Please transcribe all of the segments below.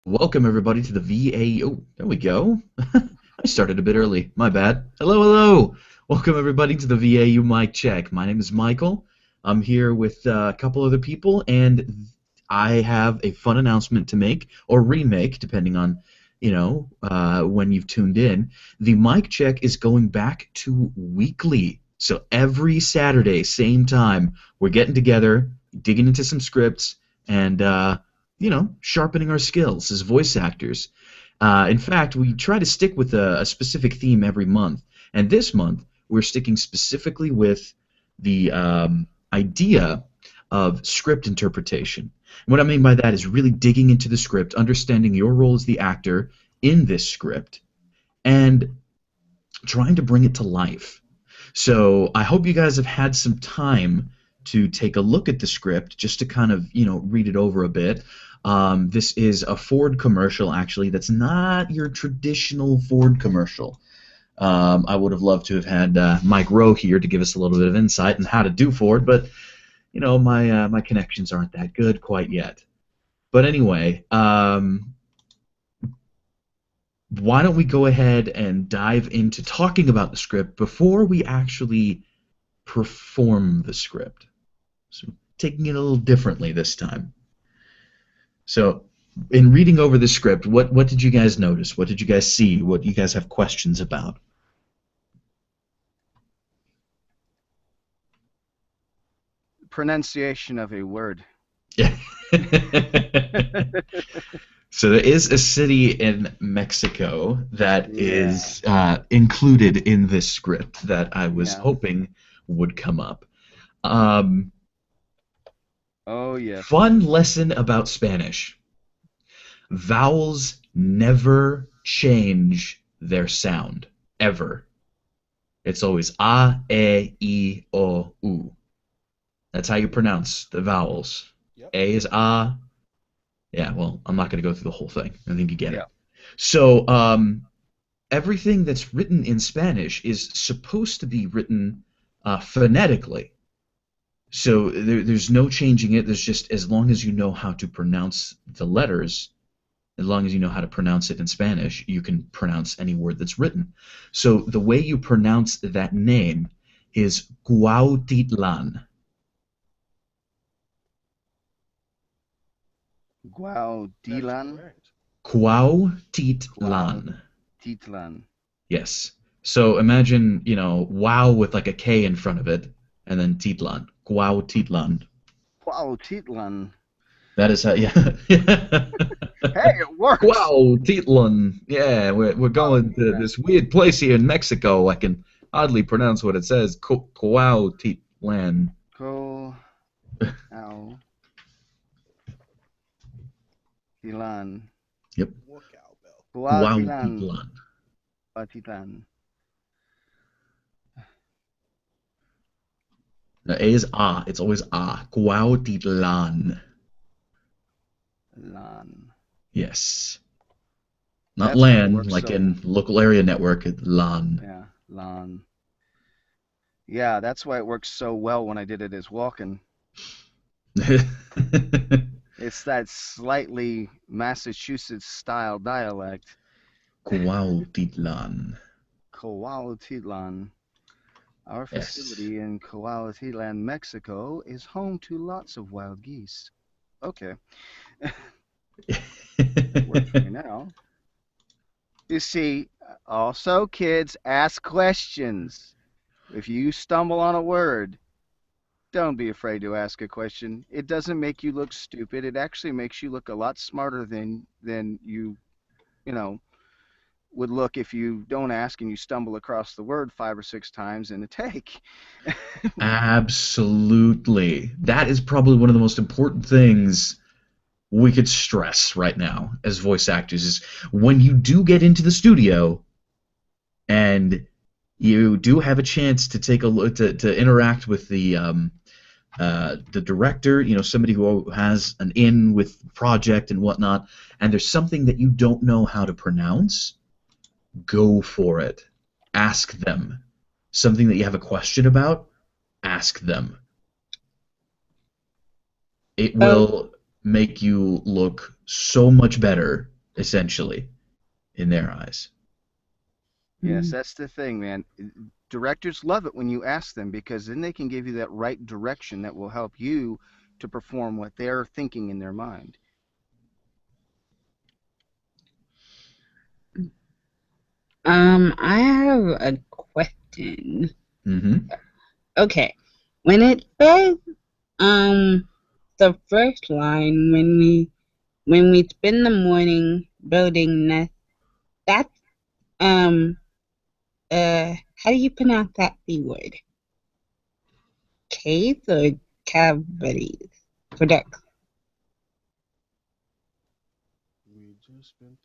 Welcome everybody to the VA. Oh, there we go. I started a bit early. My bad. Hello, hello. Welcome everybody to the VAU Mic Check. My name is Michael. I'm here with a couple other people, and I have a fun announcement to make or remake, depending on when you've tuned in. The Mic Check is going back to weekly. So every Saturday, same time, we're getting together, digging into some scripts, and sharpening our skills as voice actors. In fact, we try to stick with a specific theme every month, and this month we're sticking specifically with the idea of script interpretation. And what I mean by that is really digging into the script, understanding your role as the actor in this script, and trying to bring it to life. So I hope you guys have had some time to take a look at the script just to kind of, read it over a bit. This is a Ford commercial, actually, that's not your traditional Ford commercial. I would have loved to have had Mike Rowe here to give us a little bit of insight on how to do Ford, but, my connections aren't that good quite yet. But anyway, why don't we go ahead and dive into talking about the script before we actually perform the script. So taking it a little differently this time. So in reading over the script, what did you guys notice? What did you guys see? What do you guys have questions about? Pronunciation of a word. Yeah. So there is a city in Mexico that Yeah, is included in this script that I was yeah. hoping would come up. Um, Oh, yes. Fun lesson about Spanish. Vowels never change their sound, ever. It's always a, e, I, o, u. That's how you pronounce the vowels. Yep. A is a. Yeah, well, I'm not going to go through the whole thing. I think you get Yeah. it. So, everything that's written in Spanish is supposed to be written phonetically. So there's no changing it. There's just as long as you know how to pronounce the letters, as long as you know how to pronounce it in Spanish, you can pronounce any word that's written. So the way you pronounce that name is Cuautitlan. Guaudilan, Cuautitlan. Guautitlan. Yes. So imagine, wow with like a K in front of it, and then Titlan. Cuautitlan. Guautitlan. That is how, yeah. Hey, it works. Cuautitlan. Yeah, we're going to Guautitlan. this weird place here in Mexico. I can hardly pronounce what it says. Cuautitlan. Guautilan. Yep. Guautilan. Cuautitlan. Guautilan. The A is ah. It's always ah. Cuautitlan. Lan. Yes. Not That's why it LAN, works like so. in local area network. LAN. Yeah, Lan. Yeah, that's why it works so well when I did it as Walken. It's that slightly Massachusetts style dialect. Cuautitlan. Coahuiltlan. Our Yes. facility in Coahuiltlan, Mexico, is home to lots of wild geese. Okay, that works for me now. You see, also, kids, ask questions. If you stumble on a word, don't be afraid to ask a question. It doesn't make you look stupid. It actually makes you look a lot smarter than you know would look if you don't ask and you stumble across the word 5 or 6 times in a take. Absolutely. That is probably one of the most important things we could stress right now as voice actors is when you do get into the studio and you do have a chance to take a look to interact with the director, somebody who has an in with the project and whatnot, and there's something that you don't know how to pronounce, go for it. Ask them. Something that you have a question about, ask them. It Um, will. make you look so much better, essentially, in their eyes. Yes, Mm. that's the thing, man. Directors love it when you ask them because then they can give you that right direction that will help you to perform what they're thinking in their mind. I have a question. Mm-hmm. Okay. When it says the first line when we spend the morning building nest, that's um how do you pronounce that B word? Caves or cavities? For ducks. We just spent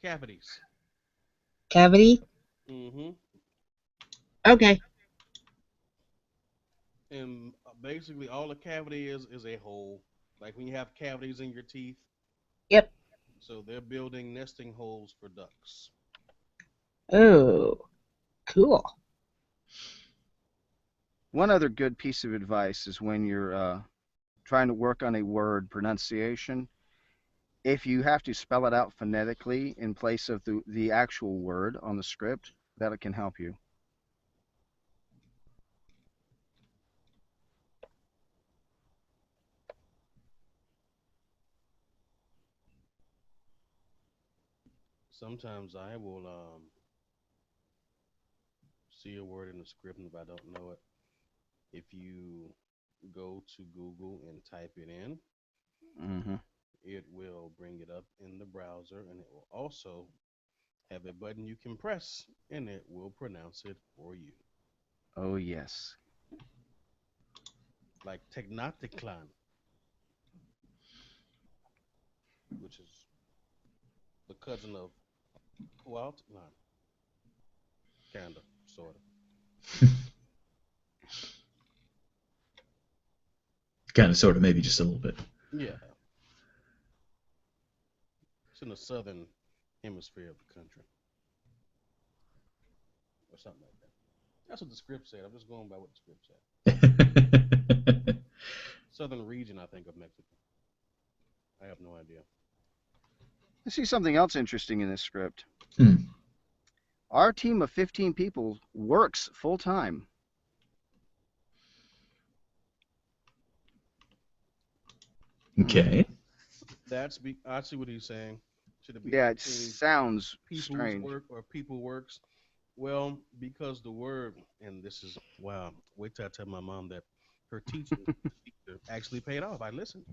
cavities. Cavity? Mm-hmm. Okay. And basically, all a cavity is a hole. Like when you have cavities in your teeth, Yep. so they're building nesting holes for ducks. Oh, cool. One other good piece of advice is when you're trying to work on a word pronunciation, if you have to spell it out phonetically in place of the actual word on the script, that can help you. Sometimes I will see a word in the script, and if I don't know it, if you go to Google and type it in, Hmm. it will bring it up in the browser, and it will also have a button you can press, and it will pronounce it for you. Oh, yes. Like Technoticlan, which is the cousin of Hualtlan, kinda, sorta. Kind of, sort of, maybe just a little bit. Yeah, it's in the southern hemisphere of the country, or something like that. That's what the script said. I'm just going by what the script said. Southern region, I think, of Mexico. I have no idea. I see something else interesting in this script. Hmm. Our team of 15 people works full time. Hmm. Okay. I see what he's saying. Should it be Yeah, it 15 sounds people's strange. work or people works? Well, because the word, and this is wow. Wait till I tell my mom that her teacher actually paid off. I listened.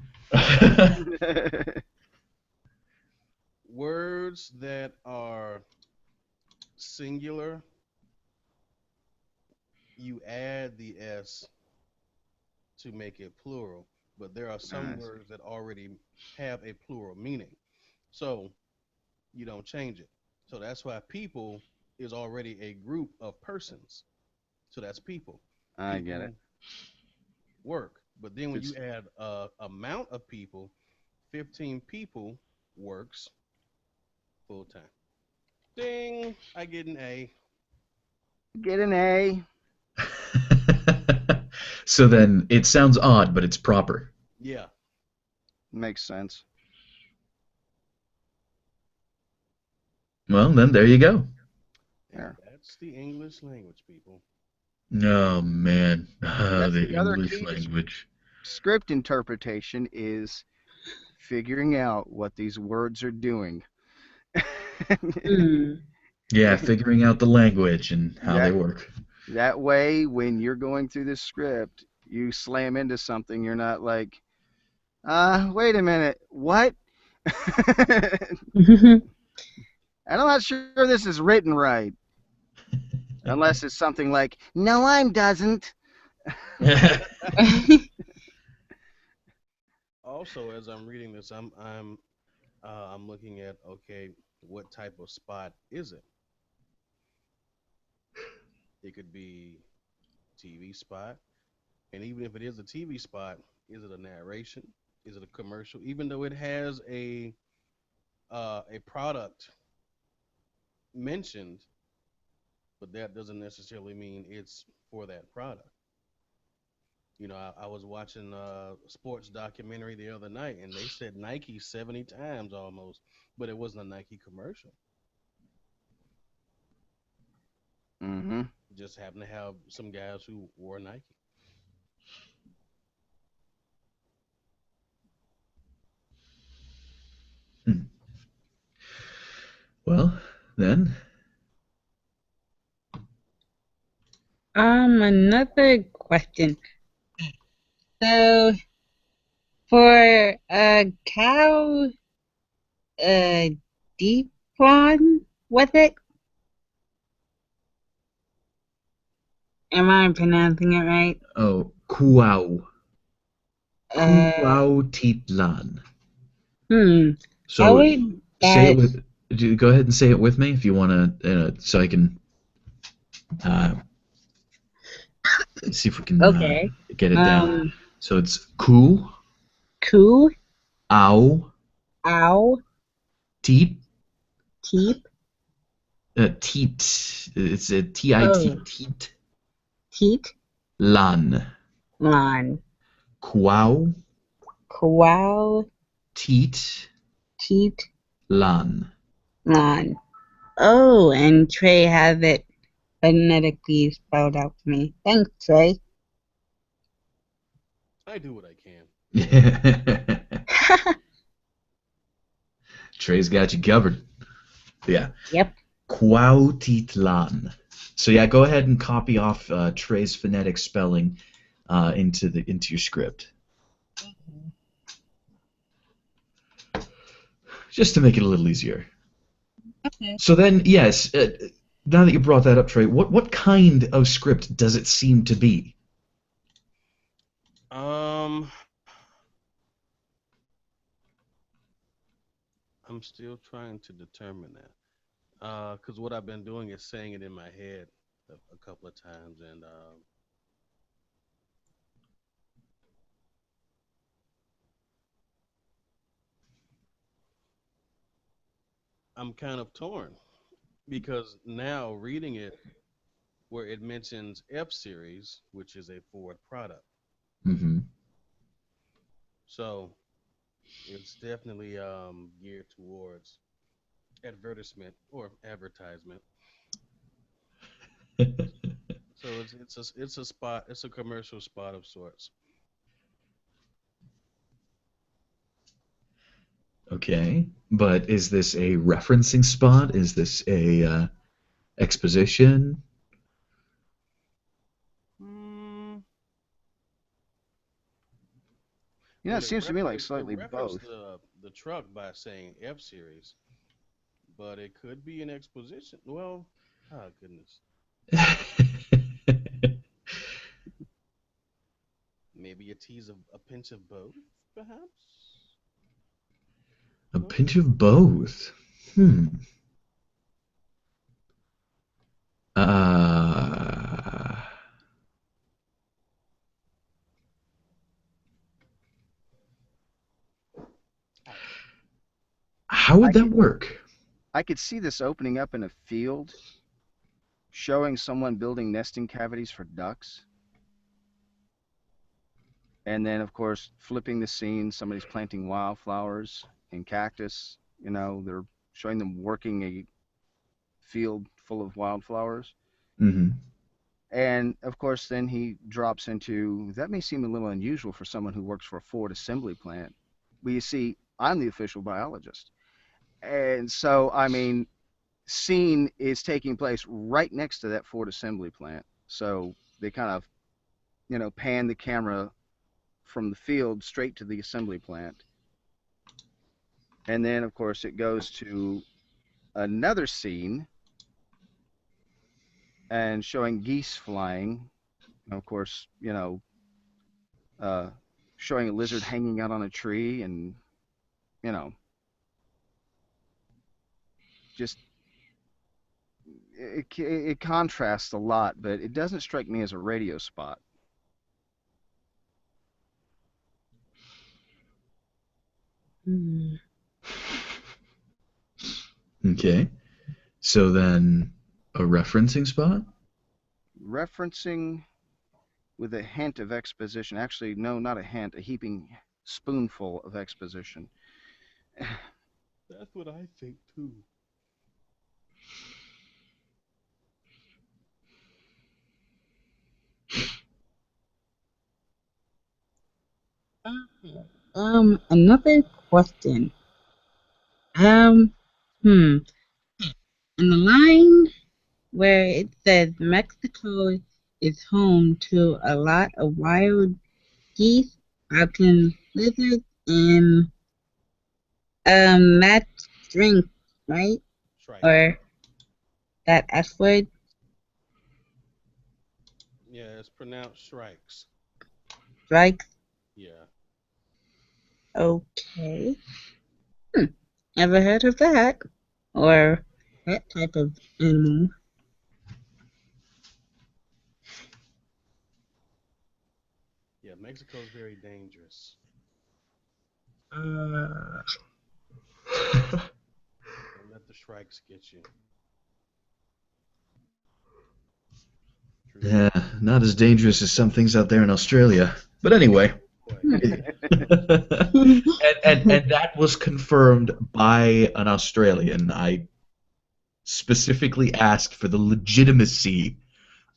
Words that are singular, you add the s to make it plural, but there are some I see. words that already have a plural meaning. So you don't change it. So that's why people is already a group of persons. So that's people. I get it. People work. But then when you It's add a amount of people, 15 people works full time. Ding, I get an A. get an A. So then it sounds odd, but it's proper. Yeah. Makes sense. Well, then there you go. And There. that's the English language, people. Oh man, That's the the other English key to language. script interpretation is figuring out what these words are doing. Hmm. Yeah, figuring out the language and how they that work. that way, when you're going through this script, you slam into something. You're not like, wait a minute, what? I'm not sure this is written right, unless it's something like, no, I'm doesn't. Also, as I'm reading this, I'm looking at okay, what type of spot is it? It could be TV spot, and even if it is a TV spot, is it a narration? Is it a commercial? Even though it has a product mentioned, but that doesn't necessarily mean it's for that product. I was watching a sports documentary the other night, and they said Nike 70 times almost, but it wasn't a Nike commercial. Mm-hmm. It just happened to have some guys who wore Nike. Hmm. Well, then, Another question. So, for a cow, deep prawn, was it? Am I pronouncing it right? oh, kuau. Uh, Kuautitlan. hmm. I So would say it guess. with. Go ahead and say it with me if you want to, so I can uh, see if we can Okay. get it down. Um, So it's ku coo, au ow, tit teep. teat. It's a tit Oh, teat teat, lan. lawn. Kuau Cow, teat teat, lan. lawn. Oh, and Trey has it phonetically spelled out for me. Thanks, Trey. I do what I can. Trey's got you covered. Yeah. Yep. Cuautitlan. So yeah, go ahead and copy off Trey's phonetic spelling into your script, just to make it a little easier. Okay. So then, yes, now that you brought that up, Trey, what kind of script does it seem to be? Um, I'm still trying to determine that. Because what I've been doing is saying it in my head a couple of times, and I'm kind of torn because now reading it where it mentions F Series, which is a Ford product. Mm-hmm. So it's definitely geared towards advertisement or advertisement. So it's a spot, it's a commercial spot of sorts. Okay, but is this a referencing spot? Is this a exposition? Hmm. You know, it Well, seems to me like it slightly referenced both. the truck by saying F Series, but it could be an exposition. Well, oh goodness, maybe a tease of a pinch of both, perhaps. A No. pinch of both. Hmm. Uh, I, how I would that could work? I could see this opening up in a field, showing someone building nesting cavities for ducks, and then of course flipping the scene. Somebody's planting wildflowers and cactus. You know, they're showing them working a field full of wildflowers. Mm-hmm. And of course, then he drops into that may seem a little unusual for someone who works for a Ford assembly plant. But you see, I'm the official biologist. And so, I mean, scene is taking place right next to that Ford assembly plant. So they kind of, pan the camera from the field straight to the assembly plant. And then, of course, it goes to another scene and showing geese flying. And of course, uh, showing a lizard hanging out on a tree and, you know, just it contrasts a lot, but it doesn't strike me as a radio spot. Hmm. Okay. So then, a referencing spot? Referencing, with a hint of exposition. Actually, no, not a hint, a heaping spoonful of exposition. That's what I think too. Another question. Um, hmm. In the line where it says Mexico is home to a lot of wild geese, falcons, lizards, and that drink, right? Shrike. Or that S word, Yeah, it's pronounced shrikes. strikes. Yeah. Okay. Hmm. Never heard of that. Or that type of animal. Yeah, Mexico's very dangerous. Uh, Don't let the shrikes get you. True Yeah, that. not as dangerous as some things out there in Australia. But anyway. Boy. And that was confirmed by an Australian. I specifically asked for the legitimacy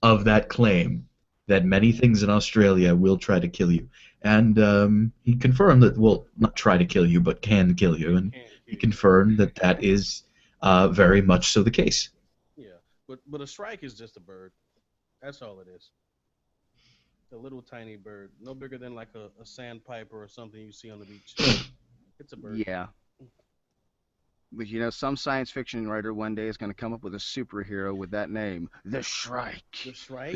of that claim that many things in Australia will try to kill you. And he confirmed that, well, not try to kill you, but can kill you. And Can't he kill you. confirmed that that is very much so the case. Yeah. But a shrike is just a bird. That's all it is. A little tiny bird, no bigger than like a sandpiper or something you see on the beach. It's a bird. Yeah. But some science fiction writer one day is going to come up with a superhero with that name, the The Shrike. shrike,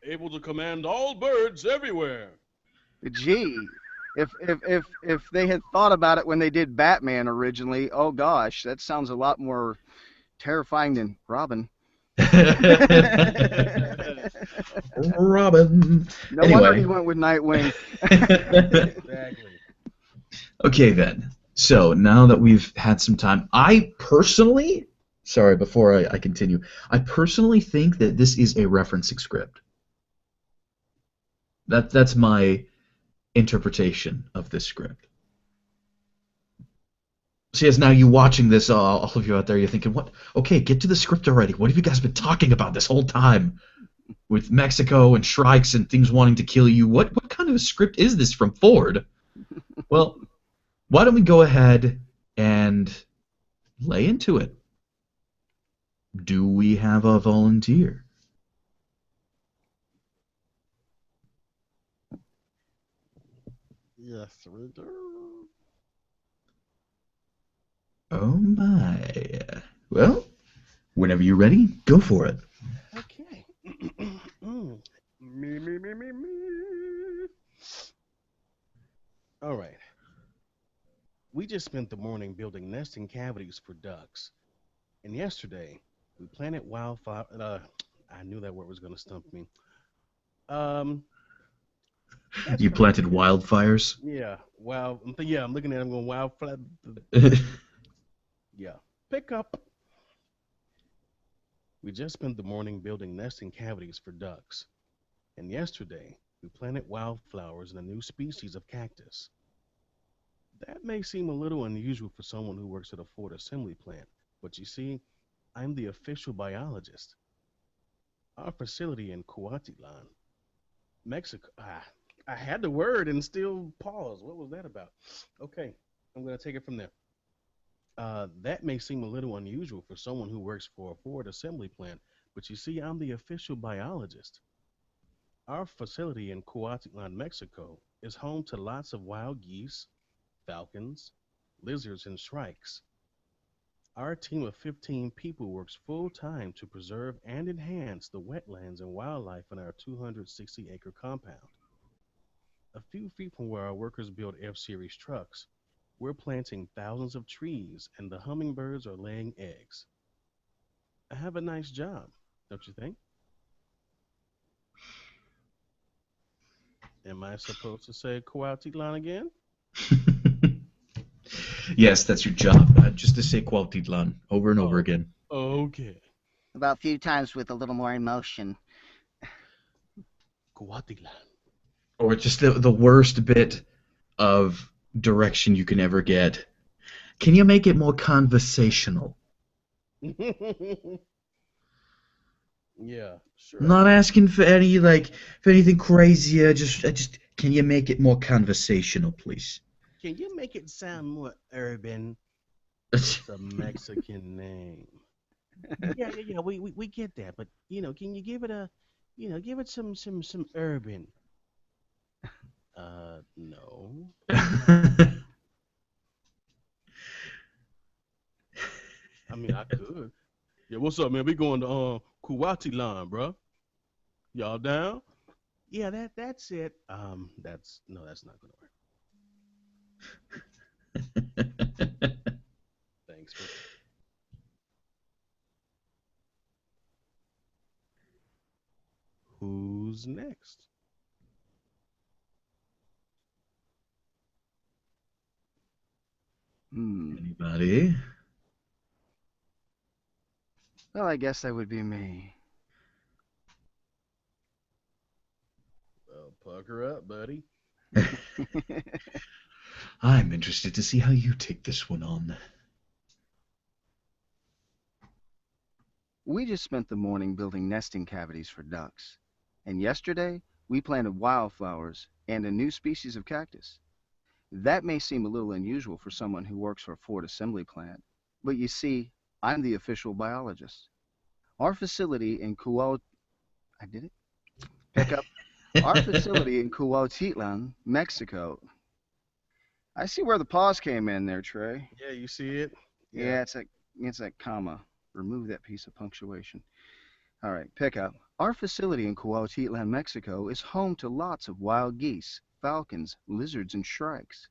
able to command all birds everywhere. Gee, if they had thought about it when they did Batman originally, oh gosh, that sounds a lot more terrifying than Robin. Robin. No wonder he Anyway. went with Nightwing. Exactly. Okay, then. So now that we've had some time, I personally, sorry, before I continue, I personally think that this is a referencing script. That's my interpretation of this script. See, as now you watching this, all of you out there, you're thinking, what? Okay, get to the script already. What have you guys been talking about this whole time? With Mexico and shrikes and things wanting to kill you. What kind of a script is this from Ford? Well, why don't we go ahead and lay into it? Do we have a volunteer? Yes, we do. Oh my. Well, whenever you're ready, go for it. Okay. Me. All right. We just spent the morning building nesting cavities for ducks. And yesterday, we planted wildflower. I knew that word was going to stump me. Um, that's You pretty planted much it. wildfires? Yeah. Wow. Yeah, I'm looking at him going, wildflower. Yeah. Pick up. We just spent the morning building nesting cavities for ducks. And yesterday, we planted wildflowers in a new species of cactus. That may seem a little unusual for someone who works at a Ford assembly plant, but you see, I'm the official biologist. Our facility in Cuautitlán, Mexico. I had the word and still paused. What was that about? Okay, I'm going to take it from there. That may seem a little unusual for someone who works for a Ford assembly plant, but you see, I'm the official biologist. Our facility in Cuautitlán, Mexico, is home to lots of wild geese, falcons, lizards, and shrikes. Our team of 15 people works full time to preserve and enhance the wetlands and wildlife in our 260-acre compound. A few feet from where our workers build F Series trucks, we're planting thousands of trees and the hummingbirds are laying eggs. I have a nice job, don't you think? Am I supposed to say Kuautitlan again? Yes, that's your job. Just to say Cuautitlán over and over Oh, again. okay. About a few times with a little more emotion. Kuwatilan. Or just the worst bit of direction you can ever get. Can you make it more conversational? Yeah, sure I'm I not can. asking for any for anything crazier. Just can you make it more conversational, please? Can you make it sound more urban? It's a Mexican name. Yeah. We get that, but can you give it give it some urban? No. I mean, I could. Yeah, what's up, man? We going to Kuwati line, bro. Y'all down? Yeah, that's it. That's no, that's not gonna work. Thanks for that. Who's next? Hmm. Anybody? Well, I guess that would be me. Well, pucker up, buddy. I'm interested to see how you take this one on. We just spent the morning building nesting cavities for ducks. And yesterday, we planted wildflowers and a new species of cactus. That may seem a little unusual for someone who works for a Ford assembly plant, but you see, I'm the official biologist. Our facility in Kuwait, I did it? Pick up. Our facility in Cuautitlan, Mexico. I see where the pause came in there, Trey. Yeah, you see it? Yeah. Yeah, it's that comma. Remove that piece of punctuation. All right, pick up. Our facility in Cuautitlan, Mexico is home to lots of wild geese, falcons, lizards, and shrikes.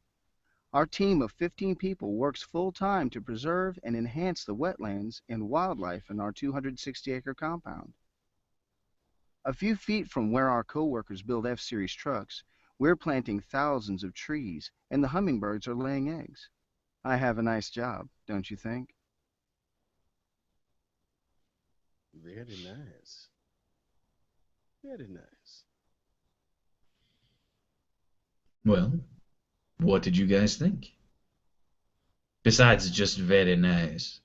Our team of 15 people works full time to preserve and enhance the wetlands and wildlife in our 260-acre compound. A few feet from where our coworkers build F-Series trucks, we're planting thousands of trees, and the hummingbirds are laying eggs. I have a nice job, don't you think? Very nice. Very nice. Well, what did you guys think? Besides just very nice.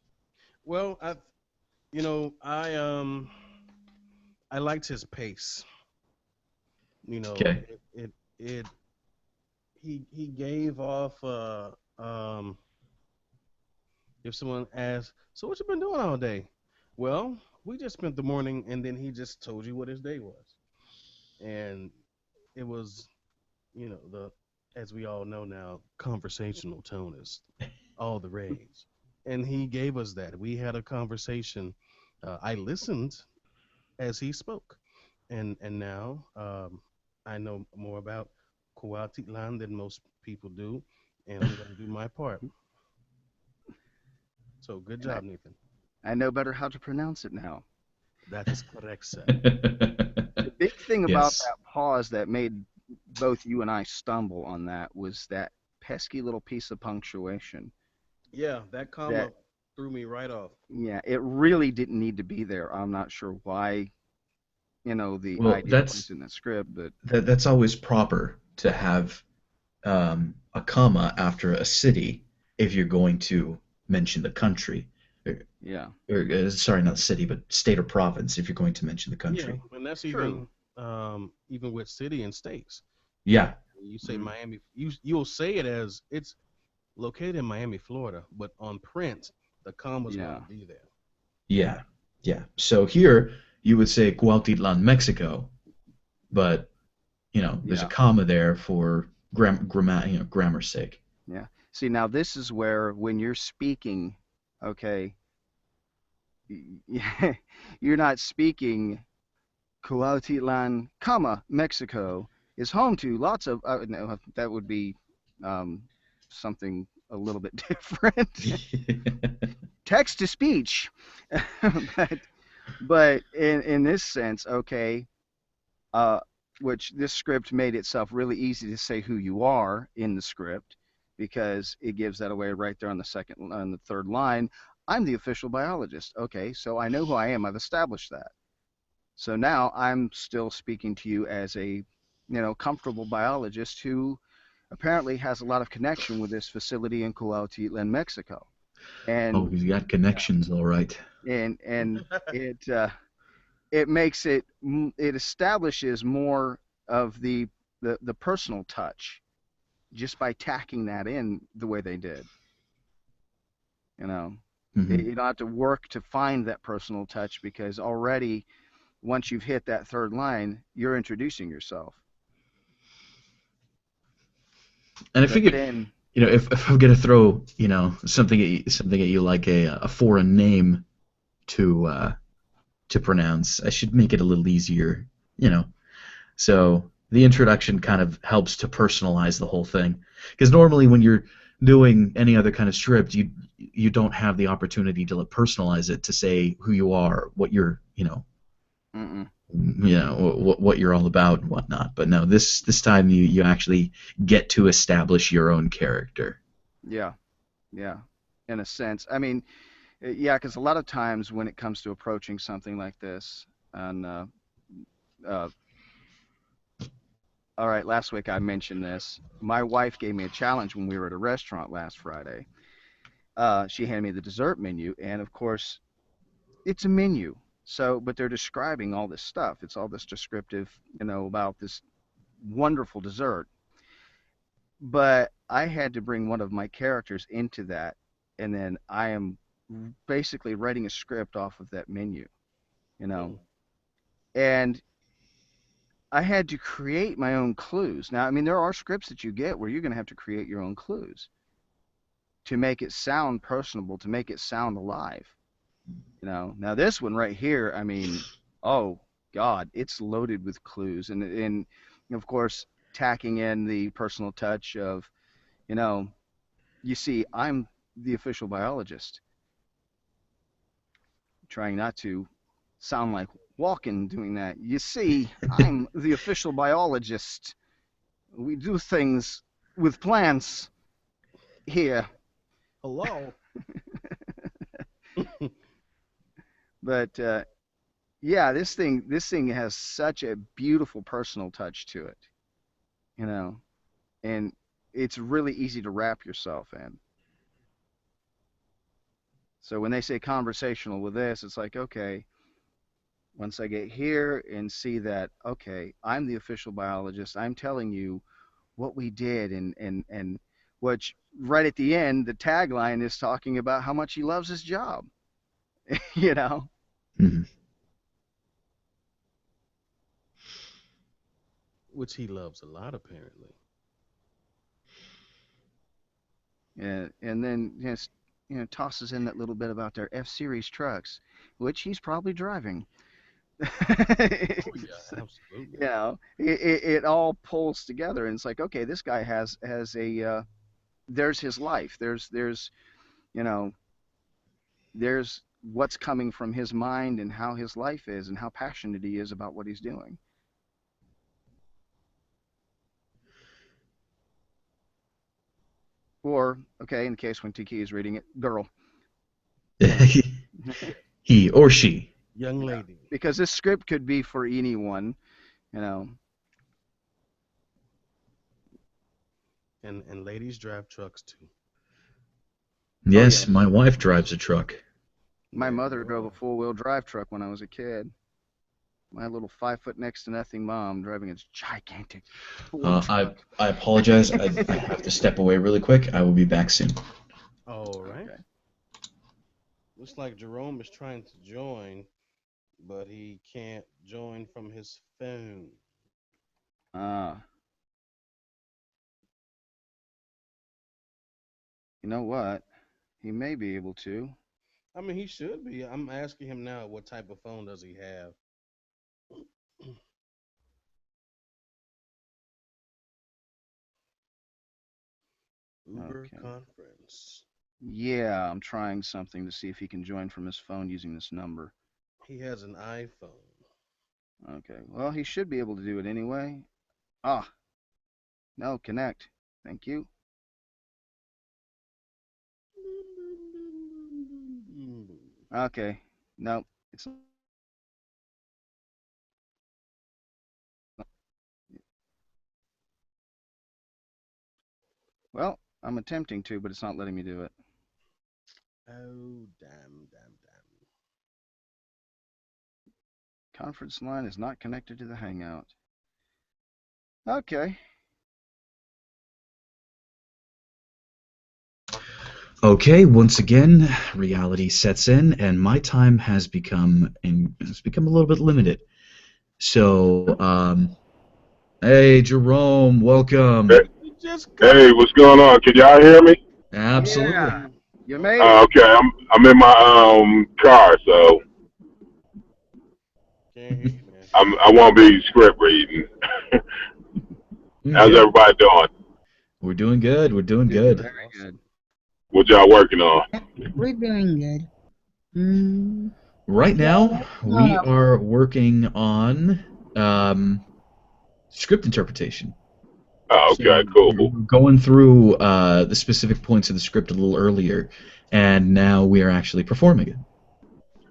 Well, I liked his pace. You know, Okay. it he gave off if someone asks, so what you been doing all day? Well, we just spent the morning, and then he just told you what his day was. And it was, the as we all know now, conversational tone is all the rage. And he gave us that. We had a conversation. I listened as he spoke, and now I know more about Kuwait than most people do, and I'm going to do my part. So good And job, Nathan. I know better how to pronounce it now. That is correct, sir. The big thing about Yes. that pause that made both you and I stumble on that was that pesky little piece of punctuation. Yeah, that That, comma threw me right off. yeah, it really didn't need to be there. I'm not sure why, the Well, idea was in the script, but that's always proper to have a comma after a city if you're going to mention the country. yeah, Sorry, not city, but state or province if you're going to mention the Yeah, country. and that's true. even with city and states. Yeah. You say Mhm. Miami, you'll say it as it's located in Miami, Florida, but on print the comma's going Yeah, to be there. Yeah. Yeah. So here you would say Cuautitlan, Mexico, but there's a yeah, comma there for grammar's sake. yeah. See, now this is where when you're speaking, okay, you're not speaking Cuautitlan, Mexico is home to lots of. No, that would be um, something a little bit different. Text to speech, but in this sense, okay, uh, which this script made itself really easy to say who you are in the script because it gives that away right there on the third line. I'm the official biologist. Okay, so I know who I am. I've established that. So now I'm still speaking to you as a, comfortable biologist who apparently has a lot of connection with this facility in Coahuila, Mexico. Oh, And he's got yeah, connections, all right. and it makes it establishes more of the personal touch just by tacking that in the way they did. You know, Hmm. you don't have to work to find that personal touch because already once you've hit that third line, you're introducing yourself. And I But figured, then, if I'm gonna throw, something at you like a foreign name to pronounce, I should make it a little easier, you know. So the introduction kind of helps to personalize the whole thing, because normally when you're doing any other kind of script, you don't have the opportunity to personalize it to say who you are, what you're, mm-mm, what you're all about and whatnot. But no, this time you actually get to establish your own character. yeah, yeah, in a sense. I mean, yeah, because a lot of times when it comes to approaching something like this, and uh, all right, last week I mentioned this. My wife gave me a challenge when we were at a restaurant last Friday. She handed me the dessert menu, and of course, it's a menu. So, but they're describing all this stuff. It's all this descriptive, about this wonderful dessert. But I had to bring one of my characters into that, and then I am basically writing a script off of that menu, you know. Hmm. And I had to create my own clues. Now, I mean, there are scripts that you get where you're going to have to create your own clues to make it sound personable, to make it sound alive. Now this one right here, I mean, oh God, it's loaded with clues, and of course tacking in the personal touch of, you know, you see, I'm the official biologist, trying not to sound like Walken doing that. You see, I'm the official biologist. We do things with plants here, Hello. but yeah, this thing has such a beautiful personal touch to it, you know, and it's really easy to wrap yourself in. So when they say conversational with this, it's like, okay, once I get here and see that, okay, I'm the official biologist, I'm telling you what we did, and which right at the end, the tagline is talking about how much he loves his job, you know, Hmm. Which he loves a lot, apparently. and then just tosses in that little bit about their F-Series trucks, which he's probably driving. Oh yeah, absolutely. It all pulls together, and it's like, okay, this guy has a there's his life. You know there's what's coming from his mind and how his life is and how passionate he is about what he's doing. Or okay, in the case when Tiki is reading it, girl, you know, He or she. Young yeah, lady. because this script could be for anyone, you know. And ladies drive trucks too. Oh Yes, yes, my wife drives a truck. my There you mother drove a go. four-wheel drive truck when I was a kid. My little 5 foot next to nothing mom driving a gigantic Ford I truck. I apologize. I have to step away really quick. I will be back soon. All right. Okay. Looks like Jerome is trying to join, but he can't join from his phone. Uh, you know what? He may be able to. I mean, he should be. I'm asking him now what type of phone does he have? Uber Okay. conference. Yeah, I'm trying something to see if he can join from his phone using this number. He has an iPhone. Okay. Well, he should be able to do it anyway. Ah, no, connect. Thank you. Okay. Nope. It's well, I'm attempting to, but it's not letting me do it. Oh, damn, damn, damn. Conference line is not connected to the Hangout. Okay. Okay, once again, reality sets in, and my time has become a little bit limited. So, hey, Jerome, Hey, welcome. You just got hey, it. what's going on? Can y'all hear me? Absolutely. Yeah. You made it. Okay, I'm in my car, so Can't hear you, man. I won't be script reading. How's Okay, everybody doing? we're doing good. We're doing Very good. good. Awesome. What y'all working on? We're doing good. Mm, Right yeah, now, we are working on script interpretation. Oh, So okay, we cool. were going through the specific points of the script a little earlier, and now we are actually performing it.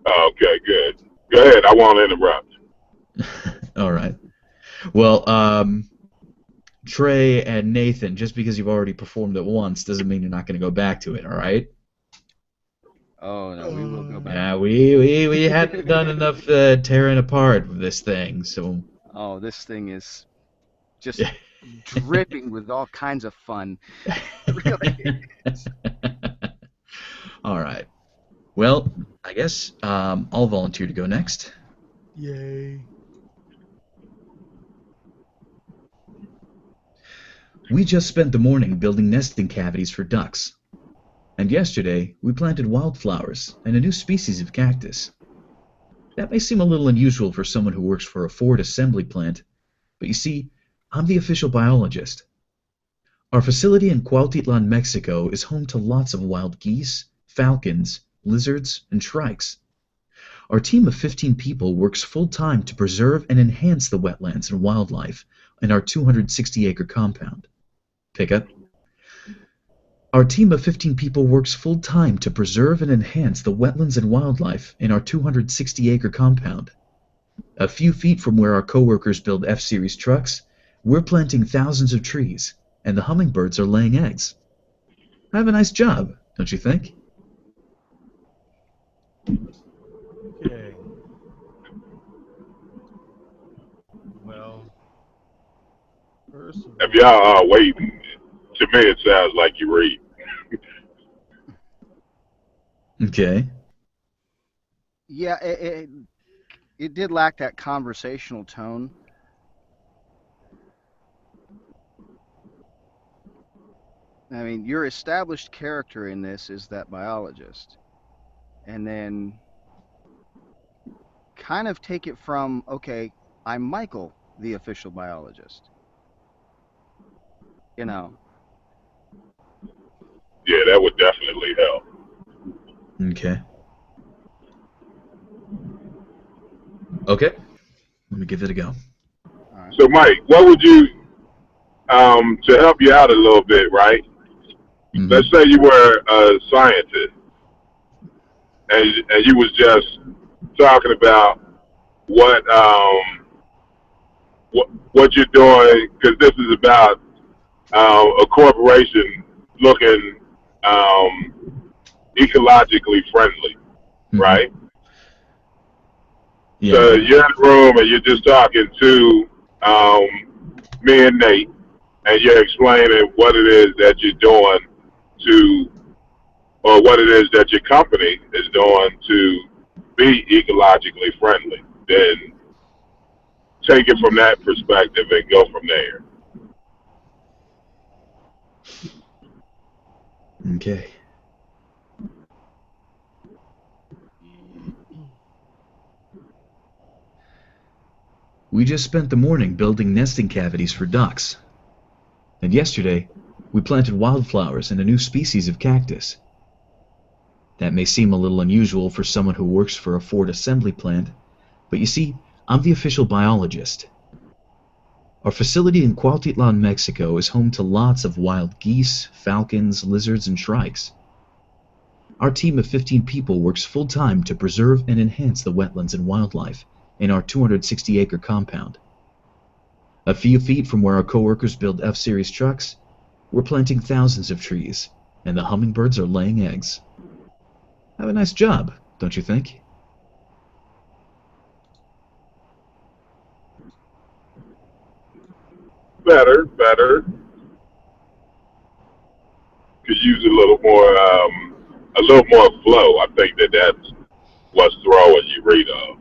Okay, good. Go ahead. I won't interrupt. All right. Well, Trey and Nathan, just because you've already performed it once doesn't mean you're not going to go back to it, all right? Oh no, we will go back Yeah, to it. we hadn't done enough tearing apart with this thing, so Oh, this thing is just dripping with all kinds of fun. Really. all right. Well, I guess I'll volunteer to go next. Yay. We just spent the morning building nesting cavities for ducks, and yesterday we planted wildflowers and a new species of cactus. That may seem a little unusual for someone who works for a Ford assembly plant, but you see, I'm the official biologist. Our facility in Cuautitlán, Mexico is home to lots of wild geese, falcons, lizards, and shrikes. Our team of 15 people works full-time to preserve and enhance the wetlands and wildlife in our 260-acre compound. Pick up. Our team of 15 people works full-time to preserve and enhance the wetlands and wildlife in our 260-acre compound. A few feet from where our coworkers build F-Series trucks, we're planting thousands of trees, and the hummingbirds are laying eggs. I have a nice job, don't you think? Okay. Well, first of If all, y'all are waiting, to me it sounds like you read. Okay. Yeah, it did lack that conversational tone. I mean, your established character in this is that biologist, and then kind of take it from, okay, I'm Michael, the official biologist. You know, Yeah, that would definitely help. Okay. Okay. Let me give it a go. all right. So, Mike, what would you to help you out a little bit, right? Mm-hmm. Let's say you were a scientist and you was just talking about what what you're doing because this is about a corporation looking ecologically friendly, Mm-hmm. right? Yeah. So you're in the room and you're just talking to me and Nate, and you're explaining what it is that you're doing to, or what it is that your company is doing to be ecologically friendly. Then take it from that perspective and go from there. Okay. We just spent the morning building nesting cavities for ducks, and yesterday we planted wildflowers and a new species of cactus. That may seem a little unusual for someone who works for a Ford assembly plant, but you see, I'm the official biologist. Our facility in Cuautitlán, Mexico is home to lots of wild geese, falcons, lizards, and shrikes. Our team of 15 people works full-time to preserve and enhance the wetlands and wildlife in our 260-acre compound. A few feet from where our coworkers build F-Series trucks, we're planting thousands of trees, and the hummingbirds are laying eggs. Have a nice job, don't you think? Better. Could use a little more flow. I think that's what's throwing you, Rito.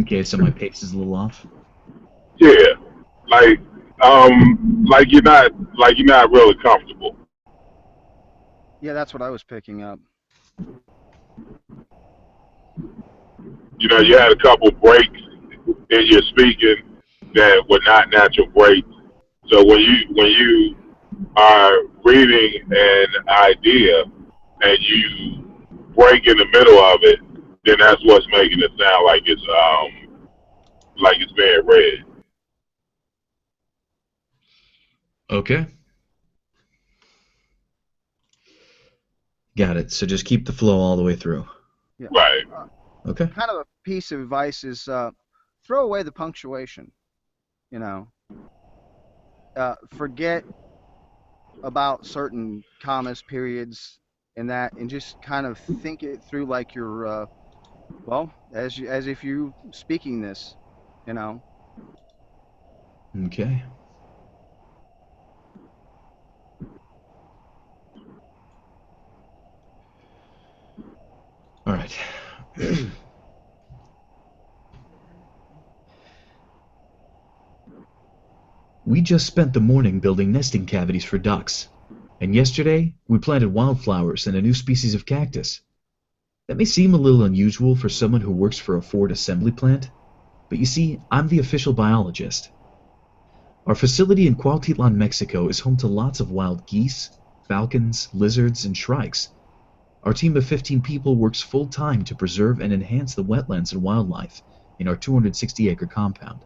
Okay, so my pace is a little off. Yeah, like like you're not really comfortable. Yeah, that's what I was picking up. You know, you had a couple breaks in your speaking that were not natural breaks. So when you are reading an idea and you break in the middle of it, then that's what's making it sound like it's being read. Okay. Got it. So just keep the flow all the way through. Yeah. Right. Okay. Kind of a piece of advice is throw away the punctuation. You know, forget about certain commas, periods, and that, and just kind of think it through like you're, well, as if you speaking this. You know. Okay. All right. We just spent the morning building nesting cavities for ducks, and yesterday we planted wildflowers and a new species of cactus. That may seem a little unusual for someone who works for a Ford assembly plant, but you see, I'm the official biologist. Our facility in Cuautitlan, Mexico is home to lots of wild geese, falcons, lizards, and shrikes. Our team of 15 people works full-time to preserve and enhance the wetlands and wildlife in our 260-acre compound.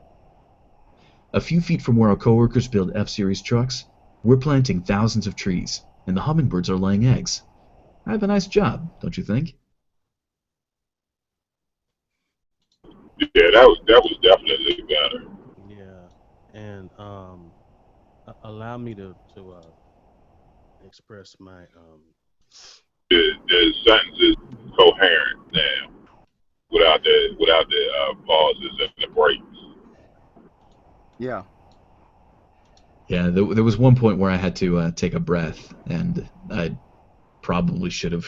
A few feet from where our coworkers build F-Series trucks, we're planting thousands of trees, and the hummingbirds are laying eggs. I have a nice job, don't you think? Yeah, that was definitely better. Yeah, and allow me to express my The sentence is coherent now without the pauses and the breaks. Yeah. Yeah, there was one point where I had to take a breath, and I probably should have,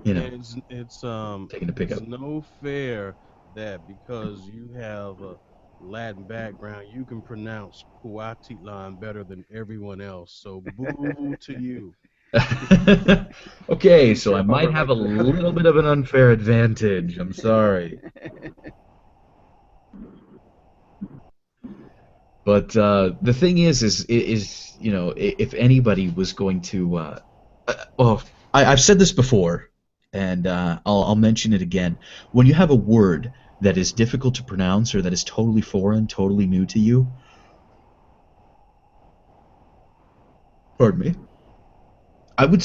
it's taken a pickup. it's no fair that because you have a Latin background, you can pronounce Cuautitlan better than everyone else. So boo to you. Okay, You so I trip might over have a like the little bit of an unfair advantage. I'm sorry. But the thing is if anybody was going to, well, I've said this before, and I'll mention it again. When you have a word that is difficult to pronounce or that is totally foreign, totally new to you, pardon me, I would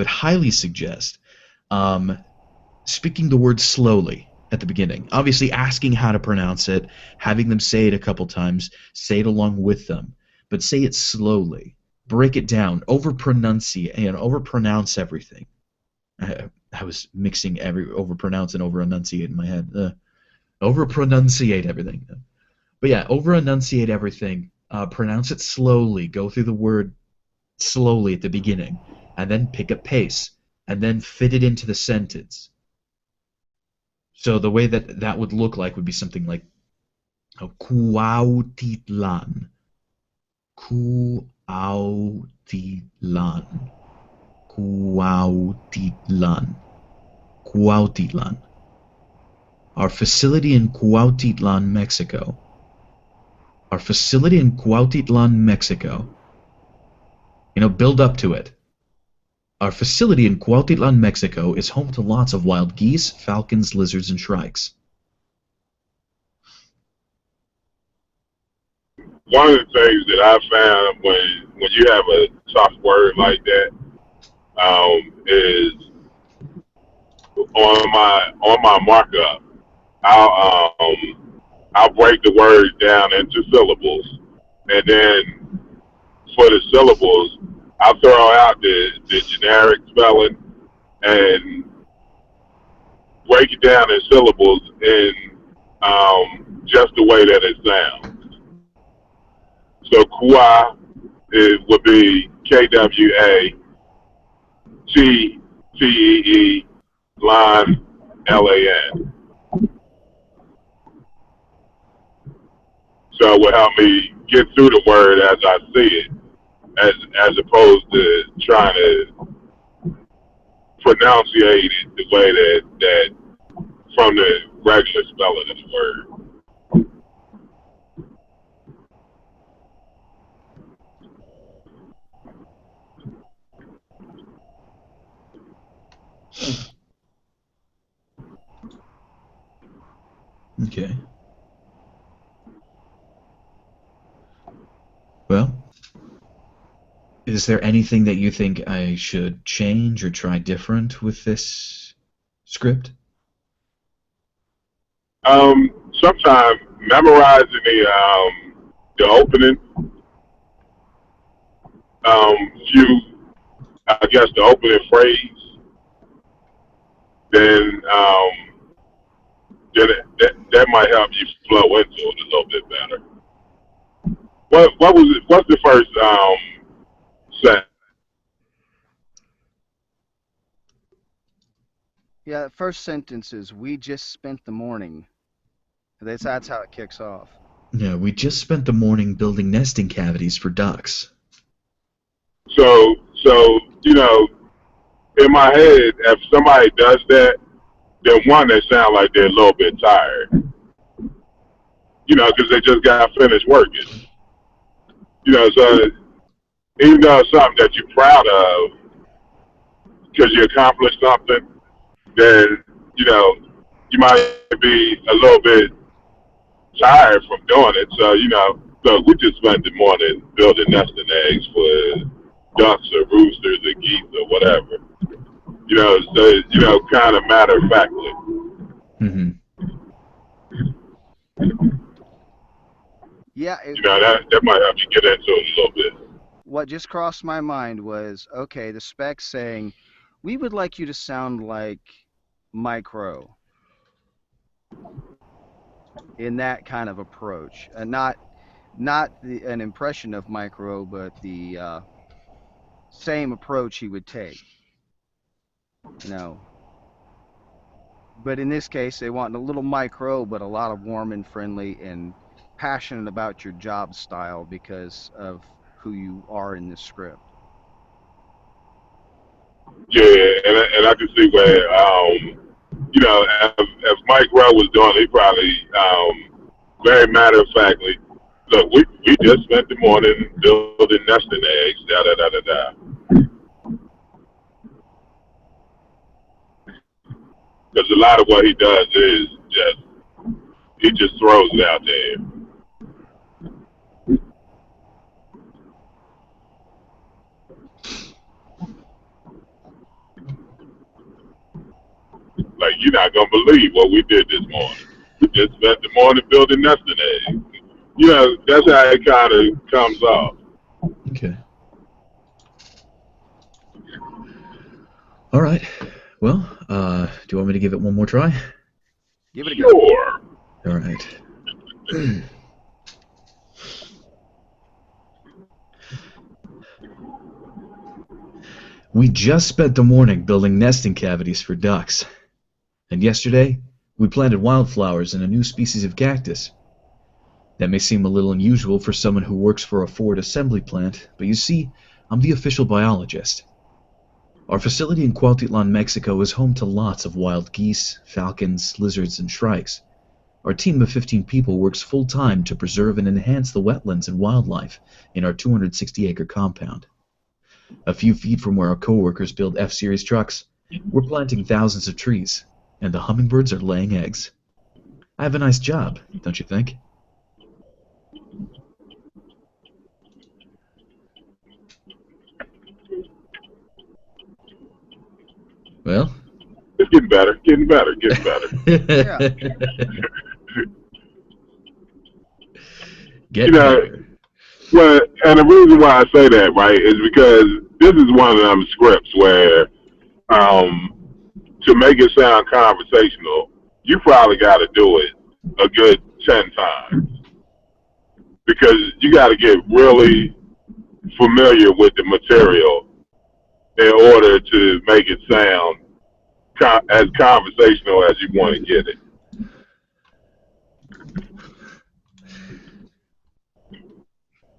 highly suggest, um, speaking the word slowly at the beginning. Obviously, asking how to pronounce it, having them say it a couple times, say it along with them, but say it slowly. Break it down. Overpronounce everything. I was mixing overpronounce and over-enunciate in my head. Overpronunciate everything. But yeah, over-enunciate everything. Pronounce it slowly. Go through the word slowly at the beginning, and then pick up pace, and then fit it into the sentence. So the way that would look like would be something like Cuautitlan. Cuautitlan. Cuautitlan. Cuautitlan. Our facility in Cuautitlan, Mexico. Our facility in Cuautitlan, Mexico. Build up to it. Our facility in Cuautitlan, Mexico is home to lots of wild geese, falcons, lizards, and shrikes. One of the things that I found when you have a tough word like that, is on my markup. I'll break the word down into syllables, and then for the syllables, I'll throw out the generic spelling and break it down in syllables in just the way that it sounds. So kwa would be KWATTEE line LAN. So it will help me get through the word as I see it, as opposed to trying to pronunciate it the way that from the regular spelling of the word. Okay. Well, is there anything that you think I should change or try different with this script? Sometimes memorizing the opening, few, I guess the opening phrase, then that might help you flow into it a little bit better. What was it? What's the first set? Yeah, the first sentence is, "We just spent the morning." That's how it kicks off. Yeah, we just spent the morning building nesting cavities for ducks. So you know, in my head, if somebody does that, then one, they sound like they're a little bit tired. You know, because they just got finished working. You know, so even though it's something that you're proud of because you accomplished something, then, you know, you might be a little bit tired from doing it. So, you know, look, we just spent the morning building nesting eggs for ducks or roosters or geese or whatever. You know, so, you know, kind of matter of factly. Mm-hmm. Yeah, You know, that might help you get into it a little bit. what just crossed my mind was, okay, the spec's saying, we would like you to sound like Micro in that kind of approach, and not an impression of Micro, but the same approach he would take. You know, but in this case, they want a little Micro, but a lot of warm and friendly and passionate about your job style because of who you are in this script. Yeah, and I can see where, you know, if Mike Rowe was doing it, he probably, very matter of factly, look, we just spent the morning building nesting eggs, da da da da da. Because a lot of what he does is he just throws it out there. Like, you're not going to believe what we did this morning. We just spent the morning building nesting eggs. You know, that's how it kind of comes off. Okay. All right. Well, do you want me to give it one more try? Give it a go. Sure. All right. We just spent the morning building nesting cavities for ducks. And yesterday, we planted wildflowers and a new species of cactus. That may seem a little unusual for someone who works for a Ford assembly plant, but you see, I'm the official biologist. Our facility in Cuautitlan, Mexico is home to lots of wild geese, falcons, lizards, and shrikes. Our team of 15 people works full-time to preserve and enhance the wetlands and wildlife in our 260-acre compound. A few feet from where our coworkers build F-Series trucks, we're planting thousands of trees, and the hummingbirds are laying eggs. I have a nice job, don't you think? getting better, getting better, getting better. Yeah. You Getting know, better. well, and the reason why I say that, right, is because this is one of them scripts where, um, to make it sound conversational, you probably got to do it a good 10 times because you got to get really familiar with the material in order to make it sound as conversational as you want to get it.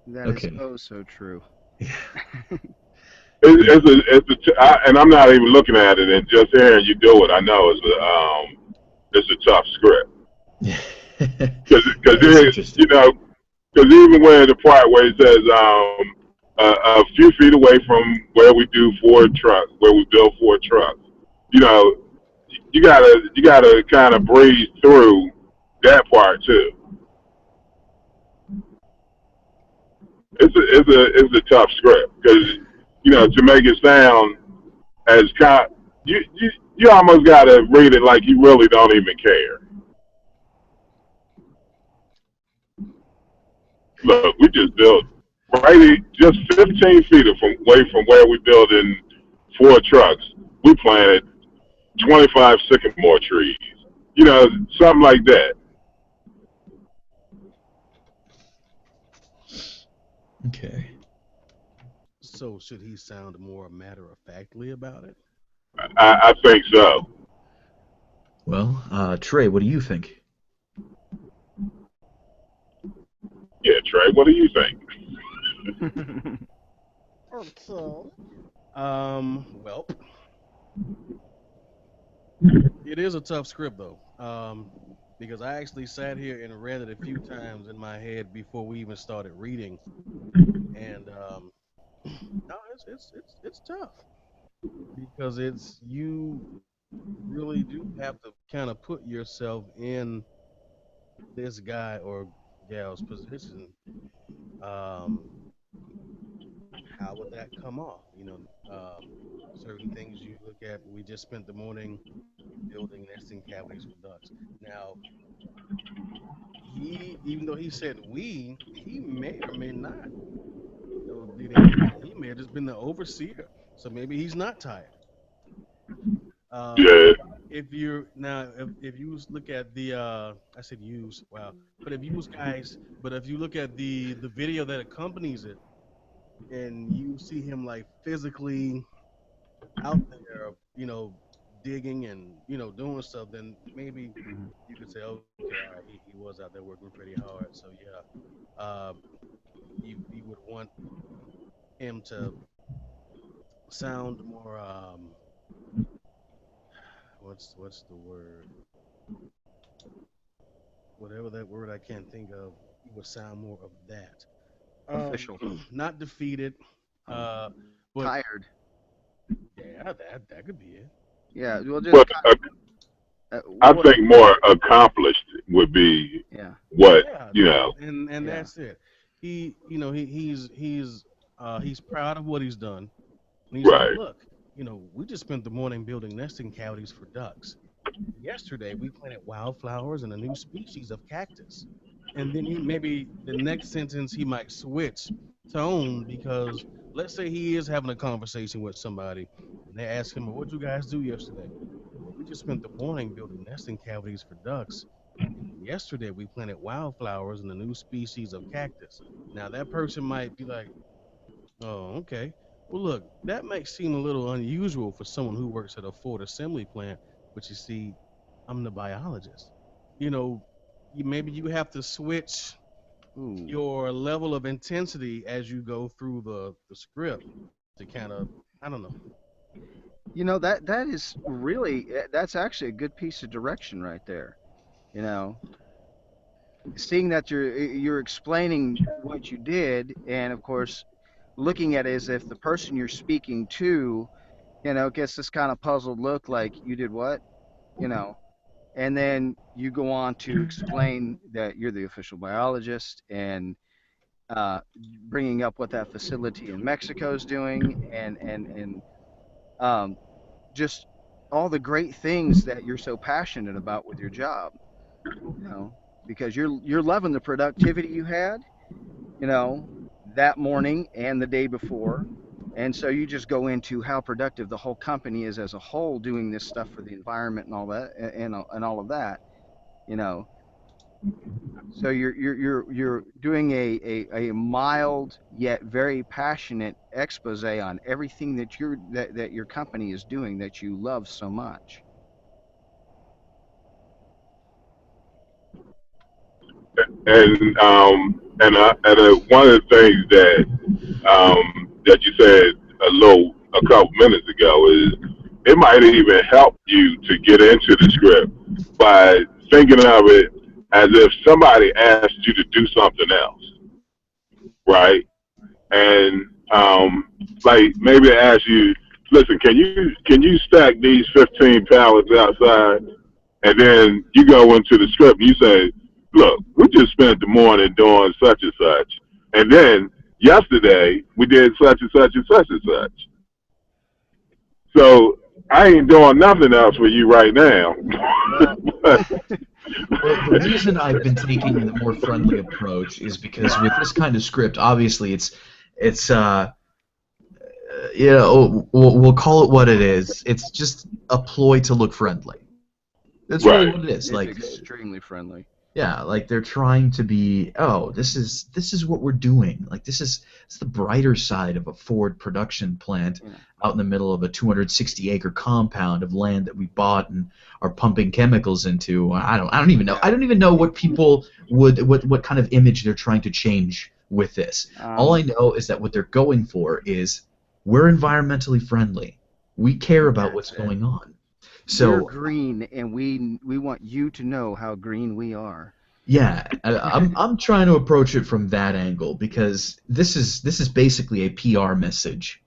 That is Okay. oh so true. And I'm not even looking at it, and just hearing you do it, I know it's a tough script because It's interesting. because even when the part where it says a few feet away from where we build Ford trucks, you know, you gotta kind of breeze through that part too. It's a tough script because to make it sound as you almost gotta read it like you really don't even care. Look, we just built just 15 feet away from where we building 4 trucks. We planted 25 sycamore trees. Something like that. Okay. So should he sound more matter of factly about it? I think so. Well, Trey, what do you think? Yeah, Trey, what do you think? Okay. Well, it is a tough script though. Because I actually sat here and read it a few times in my head before we even started reading, and no, it's tough because it's you really do have to kind of put yourself in this guy or gal's position. Um, how would that come off? Certain things you look at. We just spent the morning building nesting cavities for ducks. Now, even though he said we, he may or may not, did anything. He may have just been the overseer. So maybe he's not tired. Um, Yeah, if you're now, if you look at the, I said use, wow, but if you guys, but if you look at the video that accompanies it, and you see him like physically out there, digging and doing stuff, then maybe you could say, okay, all right, he was out there working pretty hard. So yeah, you would want him to sound more what's the word? Whatever that word I can't think of, he would sound more of that. Official. Not defeated, uh, but Tired. yeah, that could be it. Yeah. Well, but just I what? think more accomplished would be Yeah. what Yeah, you know. and Yeah. that's it. He's proud of what he's done, and he's like, Right. look, we just spent the morning building nesting cavities for ducks. Yesterday we planted wildflowers and a new species of cactus. And then he maybe the next sentence he might switch tone because let's say he is having a conversation with somebody and they ask him, well, what'd you guys do yesterday? Well, we just spent the morning building nesting cavities for ducks. And yesterday we planted wildflowers and a new species of cactus. Now that person might be like, oh, okay. Well, look, that might seem a little unusual for someone who works at a Ford assembly plant, but you see, I'm the biologist. You know, maybe you have to switch Ooh. your level of intensity as you go through the script to kind of, I don't know. That is really that's actually a good piece of direction right there. You know, seeing that you're explaining what you did, and of course, looking at it as if the person you're speaking to, gets this kind of puzzled look, like you did what, you know, and then you go on to explain that you're the official biologist and uh, bringing up what that facility in Mexico is doing, and um, just all the great things that you're so passionate about with your job, you know, because you're loving the productivity you had, you know, that morning and the day before. And so you just go into how productive the whole company is as a whole doing this stuff for the environment and all that and all of that, you know. So you're doing a mild yet very passionate expose on everything that your company is doing that you love so much. One of the things that you said a couple minutes ago is it might even help you to get into the script by thinking of it as if somebody asked you to do something else, right? And like maybe ask you, listen, can you stack these 15 pallets outside? And then you go into the script and you say, look, we just spent the morning doing such and such. And then yesterday we did such and such and such and such. So I ain't doing nothing else for you right now. Well, But, Well, the reason I've been taking the more friendly approach is because with this kind of script, obviously it's you know, we'll call it what it is. It's just a ploy to look friendly. That's really right. what it is. it's Like, extremely friendly. yeah, like they're trying to be, oh, this is what we're doing. Like it's the brighter side of a Ford production plant You know, out in the middle of a 260-acre compound of land that we bought and are pumping chemicals into. I don't even know. yeah. I don't even know what people what kind of image they're trying to change with this. All I Um, know is that what they're going for is we're environmentally friendly. We care about what's that's it. going on. We're So green, and we want you to know how green we are. yeah, I'm trying to approach it from that angle because this is basically a PR message.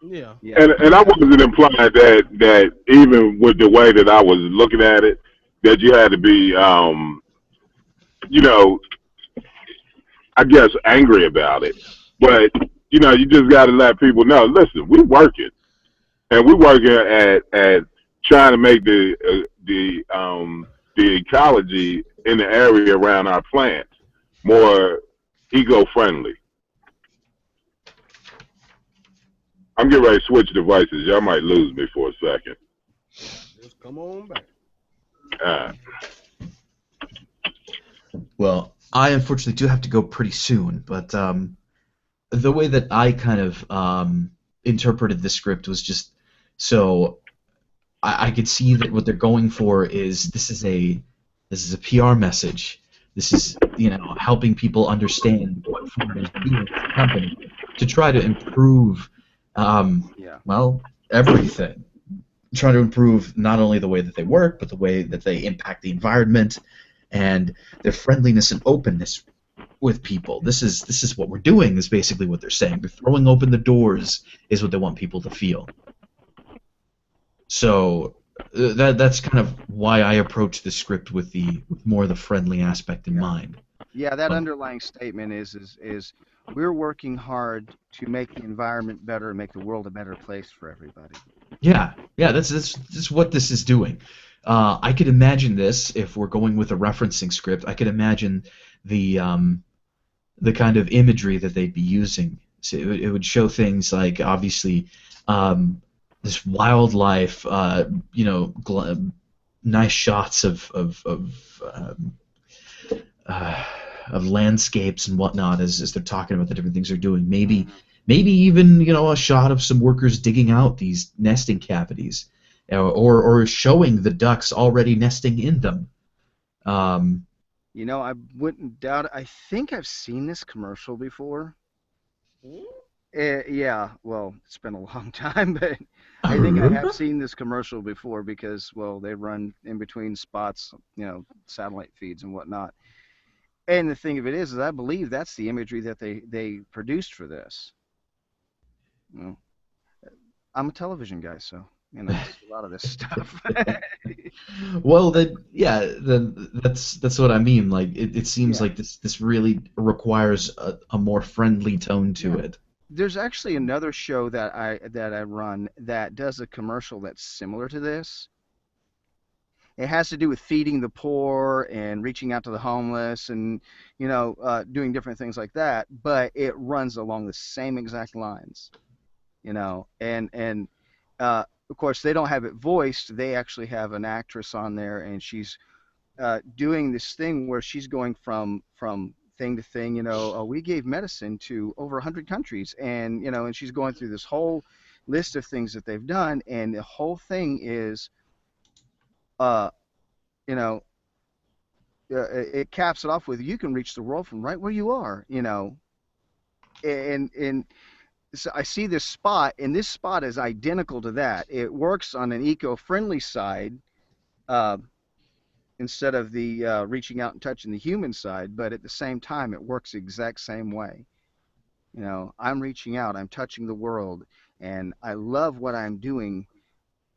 Yeah. Yeah, And I wasn't implying that even with the way that I was looking at it, that you had to be, you know, I guess angry about it. But you just got to let people know. Listen, we working, and we working at trying to make the ecology in the area around our plants more eco friendly. I'm getting ready to switch devices. Y'all might lose me for a second. Just come on back. Uh, Well, I unfortunately do have to go pretty soon, but the way that I kind of interpreted the script was just so I could see that what they're going for is this is a PR message. This is helping people understand what Ford is doing as a company to try to improve yeah. well everything. Try to improve not only the way that they work, but the way that they impact the environment and their friendliness and openness with people. This is what we're doing. Is basically what they're saying. They're throwing open the doors. Is what they want people to feel. So that's kind of why I approach the script with more the friendly aspect in Yeah. mind. Yeah, that Um, underlying statement is we're working hard to make the environment better and make the world a better place for everybody. yeah, that's what this is doing. I could imagine this if we're going with a referencing script. I could imagine the um, the kind of imagery that they'd be using. So it would show things like obviously um, this wildlife, nice shots uh, of landscapes and whatnot as they're talking about the different things they're doing. Maybe Hmm. maybe even a shot of some workers digging out these nesting cavities, or showing the ducks already nesting in them. Um, I wouldn't doubt it. I think I've seen this commercial before. Yeah, well, it's been a long time, but I think I have seen this commercial before because, well, they run in between spots, satellite feeds and whatnot. And the thing of it is I believe that's the imagery that they produced for this. You know, I'm a television guy, so I see a lot of this stuff. Well, then, yeah, then that's what I mean. Like, it seems Yeah, like this really requires a more friendly tone to yeah. it. There's actually another show that I run that does a commercial that's similar to this. It has to do with feeding the poor and reaching out to the homeless and doing different things like that. But it runs along the same exact lines, of course they don't have it voiced. They actually have an actress on there, and she's doing this thing where she's going from thing to thing. We gave medicine to over 100 countries, and she's going through this whole list of things that they've done, and the whole thing is, uh, you know, it caps it off with you can reach the world from right where you are, and so I see this spot, and this spot is identical to that. It works on an eco-friendly side. Uh, Instead of the reaching out and touching the human side, but at the same time, it works the exact same way. I'm reaching out, I'm touching the world, and I love what I'm doing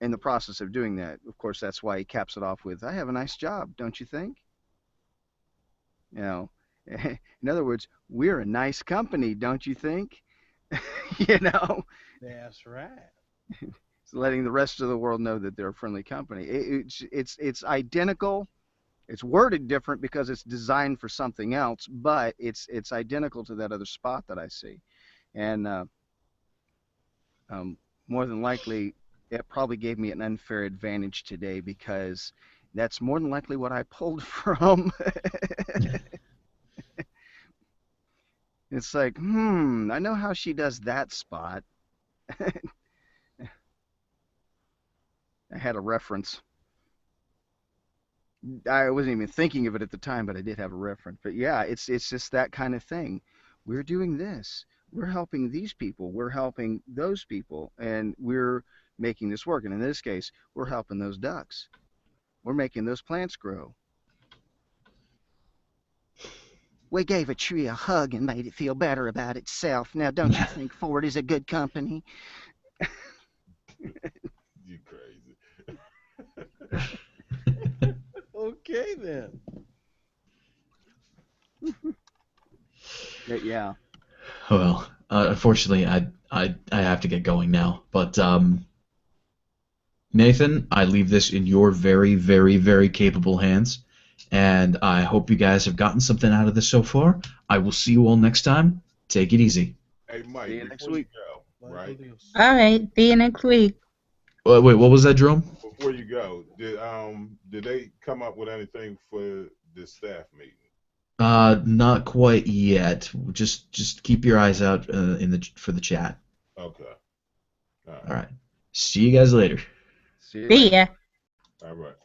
in the process of doing that. Of course, that's why he caps it off with, "I have a nice job, don't you think?" You know, in other words, we're a nice company, don't you think? you know, That's right. it's letting the rest of the world know that they're a friendly company. It's identical. It's worded different because it's designed for something else, but it's identical to that other spot that I see, and um, more than likely, it probably gave me an unfair advantage today because that's more than likely what I pulled from. It's like, I know how she does that spot. I had a reference. I wasn't even thinking of it at the time, but I did have a reference. But yeah, it's just that kind of thing. We're doing this. We're helping these people. We're helping those people, and we're making this work. And in this case, we're helping those ducks. We're making those plants grow. We gave a tree a hug and made it feel better about itself. Now, don't you think Ford is a good company? You crazy. Okay then. Yeah. Well, unfortunately, I have to get going now. But Nathan, I leave this in your very, very, very capable hands, and I hope you guys have gotten something out of this so far. I will see you all next time. Take it easy. Hey, See Mike, you next before you week. go, Luego right? Dios. All right. See you next week. Wait, what was that, Jerome? Before you go, did they come up with anything for this staff meeting? Not quite yet. Just keep your eyes out for the chat. Okay. All right. All right. See you guys later. See you See later. ya. All right.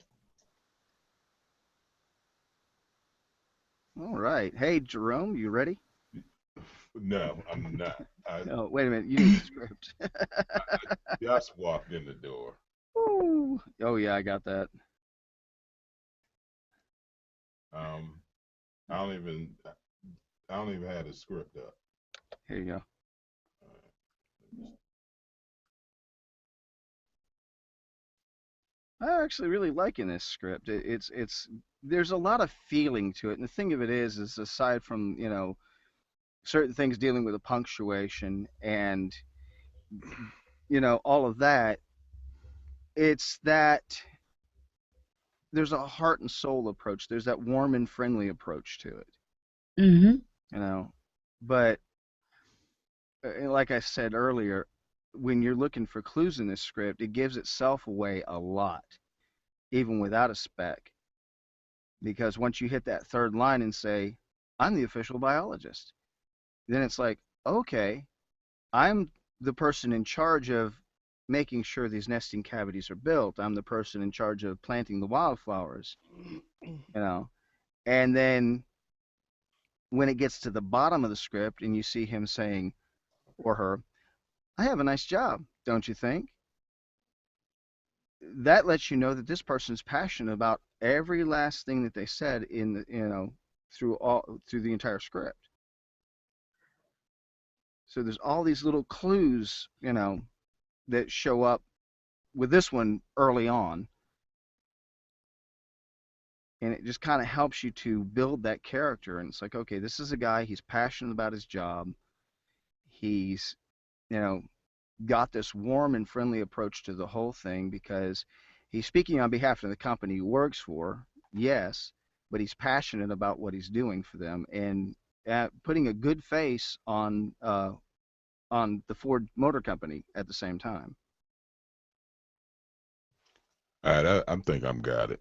All right. Hey, Jerome, you ready? No, I'm not. I Oh, wait a minute. You need the script. just walked in the door. Ooh. Oh, yeah, I got that. Um, I don't even have the script up. Here you go. I'm actually really liking this script. It's there's a lot of feeling to it, and the thing of it is aside from certain things dealing with the punctuation and all of that, it's that there's a heart and soul approach. There's that warm and friendly approach to it, Mm-hmm. you know. But like I said earlier, when you're looking for clues in this script, it gives itself away a lot, even without a spec. Because once you hit that third line and say, "I'm the official biologist," then it's like, okay, I'm the person in charge of making sure these nesting cavities are built. I'm the person in charge of planting the wildflowers, you know. And then when it gets to the bottom of the script and you see him saying, or her, "I have a nice job, don't you think?" That lets you know that this person's passionate about every last thing that they said in the, through the entire script. So there's all these little clues, that show up with this one early on, and it just kind of helps you to build that character. And it's like, okay, this is a guy, he's passionate about his job. he's, you know, got this warm and friendly approach to the whole thing because he's speaking on behalf of the company he works for, yes, but he's passionate about what he's doing for them and putting a good face on the Ford Motor Company at the same time. All right, I think I'm got it.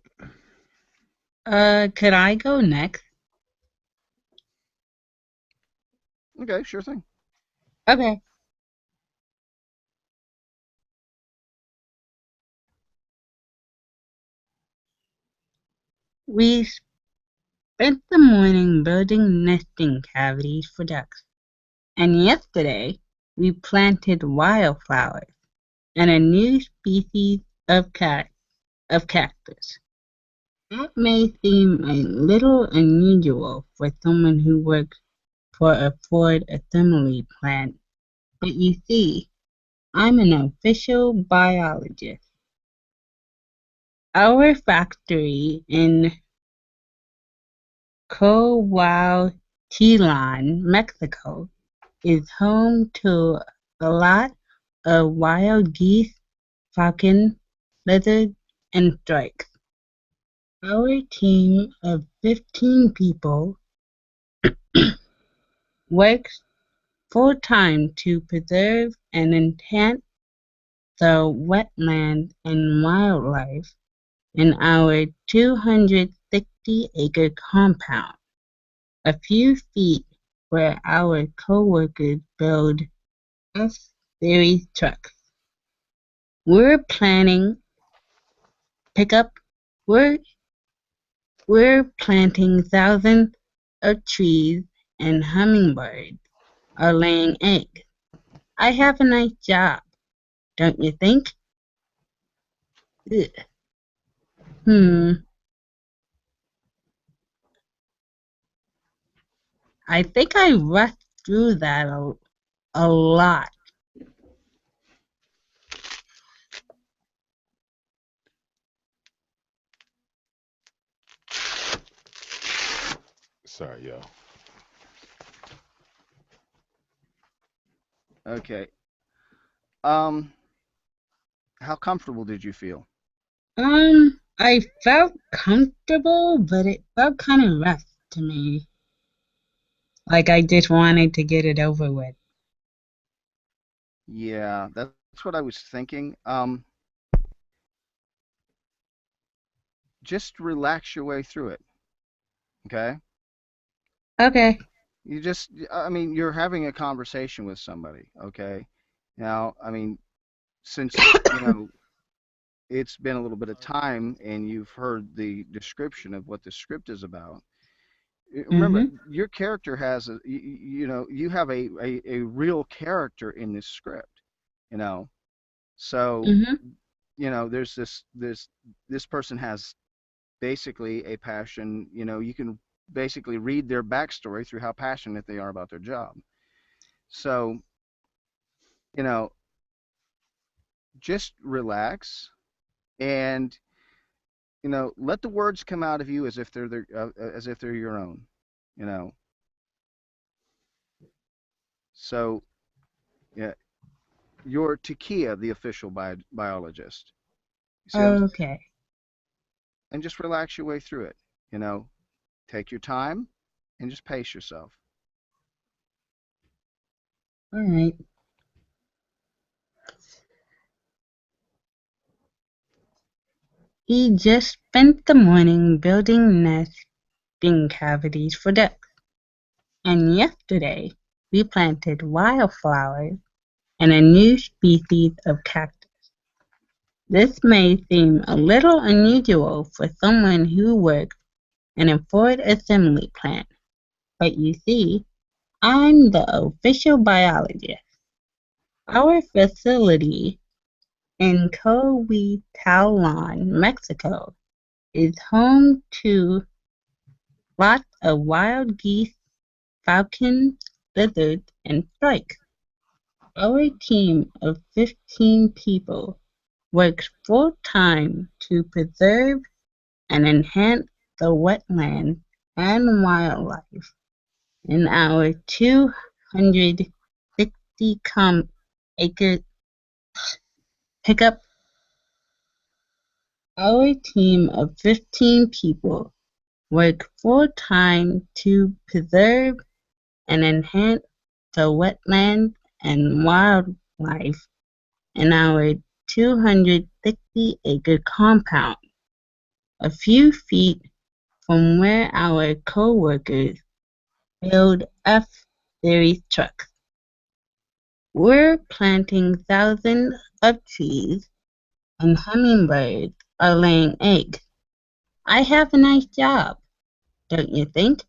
Could I go next? Okay, sure thing. Okay. We spent the morning building nesting cavities for ducks, and yesterday we planted wildflowers and a new species of cactus. That may seem a little unusual for someone who works for a Ford assembly plant, but you see, I'm an official biologist. Our factory in Coahuillan, Mexico, is home to a lot of wild geese, falcon, lizards, and stripes. Our team of 15 people works full-time to preserve and enhance the wetlands and wildlife in our 260-acre compound, a few feet where our coworkers build S-Series trucks. We're planning pickup. We're planting thousands of trees, and hummingbirds are laying eggs. I have a nice job, don't you think? Ugh. I think I rushed through that a lot. Sorry, y'all. Okay. How comfortable did you feel? I felt comfortable, but it felt kind of rough to me. Like I just wanted to get it over with. Yeah, that's what I was thinking. Just relax your way through it. Okay? Okay. I mean, you're having a conversation with somebody. Okay? Now, I mean, since, it's been a little bit of time and you've heard the description of what the script is about. Remember, Mm-hmm. your character has you have a real character in this script, you know. So, Mm-hmm. there's this person has basically a passion. You can basically read their backstory through how passionate they are about their job. So, you know, just relax and let the words come out of you as if they're your own. You know. So, yeah, you're Takia, the official biologist. You see what I'm saying? Okay. And just relax your way through it. You know, take your time and just pace yourself. All right. He just spent the morning building nesting cavities for ducks, and yesterday we planted wildflowers and a new species of cactus. This may seem a little unusual for someone who works in a Ford assembly plant, but you see, I'm the official biologist. Our facility in Coahuillan, Mexico, is home to lots of wild geese, falcons, lizards, and stripes. Our team of 15 people works full-time to preserve and enhance the wetlands and wildlife in our 260 acre pickup. Our team of 15 people work full-time to preserve and enhance the wetland and wildlife in our 260-acre compound, a few feet from where our co-workers build F-Series trucks. We're planting thousands of trees, and hummingbirds are laying eggs. I have a nice job, don't you think?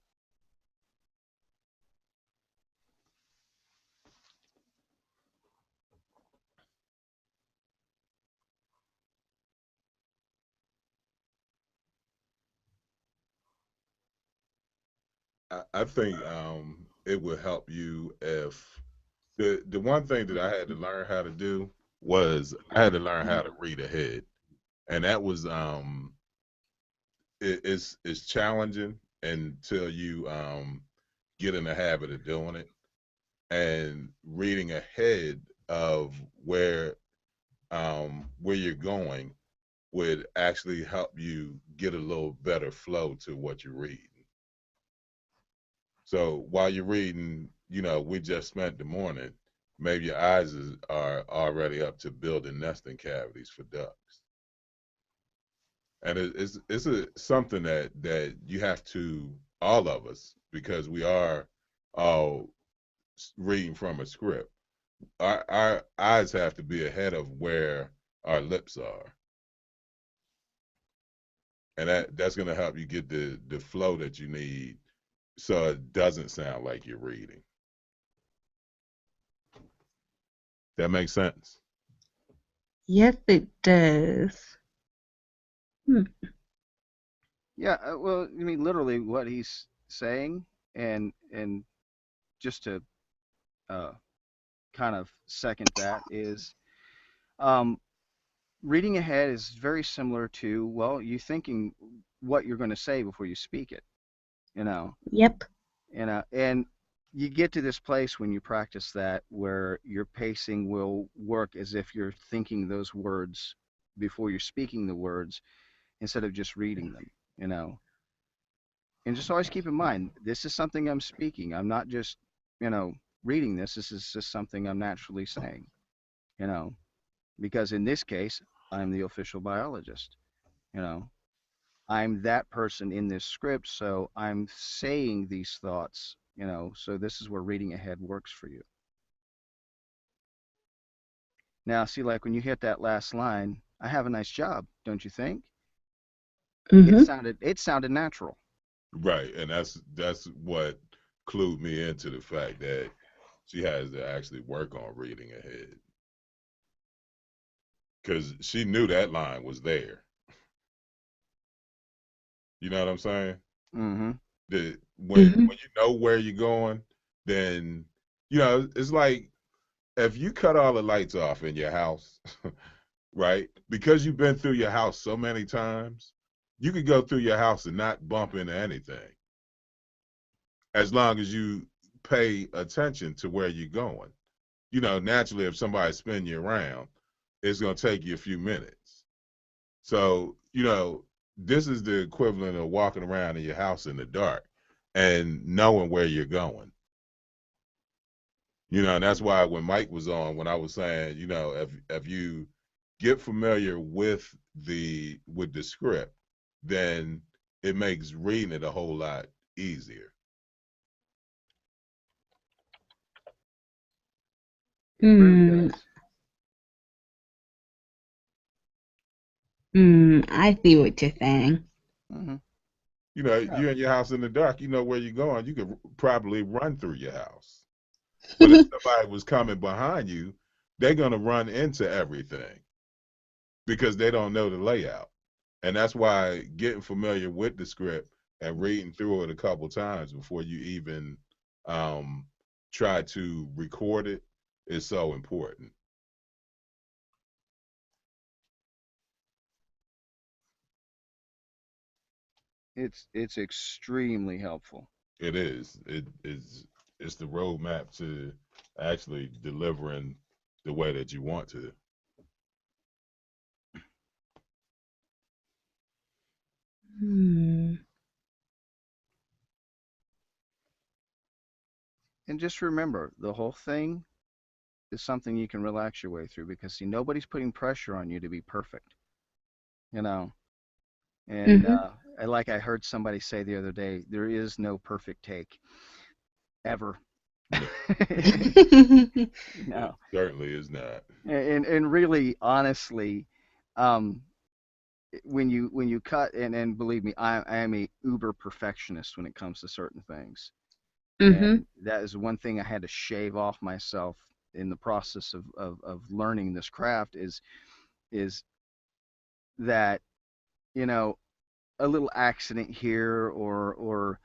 I think it would help you if the one thing that I had to learn how to do was I had to learn how to read ahead, and that was it's challenging until you get in the habit of doing it and reading ahead of where you're going would actually help you get a little better flow to what you're reading. So while you're reading, we just spent the morning, maybe your are already up to building nesting cavities for ducks. And something that you have to, all of us, because we are all reading from a script. Our eyes have to be ahead of where our lips are, and that's going to help you get the flow that you need, so it doesn't sound like you're reading. That makes sense. Yes, it does. Hmm. Yeah, well, I mean, literally what he's saying, and just to uh, kind of second that is, um, reading ahead is very similar to, well, you thinking what you're going to say before you speak it, you know, Yep. and you get to this place when you practice that where your pacing will work as if you're thinking those words before you're speaking the words instead of just reading them, you know. And just always keep in mind, this is something I'm speaking. I'm not just, you know, reading this. This is just something I'm naturally saying, you know, because in this case, I'm the official biologist, you know. I'm that person in this script, so I'm saying these thoughts, you know, so this is where reading ahead works for you. Now, see, like when you hit that last line, I have a nice job, don't you think? It Mm-hmm. sounded natural. Right, and that's what clued me into the fact that she has to actually work on reading ahead because she knew that line was there. You know what I'm saying? Mm-hmm. The Mm-hmm. when you know where you're going, then it's like if you cut all the lights off in your house, right? Because you've been through your house so many times, you could go through your house and not bump into anything as long as you pay attention to where you're going. Naturally, if somebody's spinning you around, it's going to take you a few minutes. So, this is the equivalent of walking around in your house in the dark and knowing where you're going. And that's why when Mike was on, when I was saying, if you get familiar with the script, then it makes reading it a whole lot easier. It really Hmm. does. I see what you're saying. Mm-hmm. Yeah. You're in your house in the dark, you know where you're going, you could probably run through your house. But if somebody was coming behind you, they're going to run into everything because they don't know the layout. And that's why getting familiar with the script and reading through it a couple times before you even um, try to record it is so important. It's extremely helpful. It is. It's the roadmap to actually delivering the way that you want to. Hmm. And just remember, the whole thing is something you can relax your way through because see, nobody's putting pressure on you to be perfect, you know. And Mhm. like I heard somebody say the other day, there is no perfect take ever. No, it No, certainly is not. and really, honestly, um, when you cut and believe me, I am a uber perfectionist when it comes to certain things, Mhm. and that is one thing I had to shave off myself in the process of learning this craft is that you know a little accident here or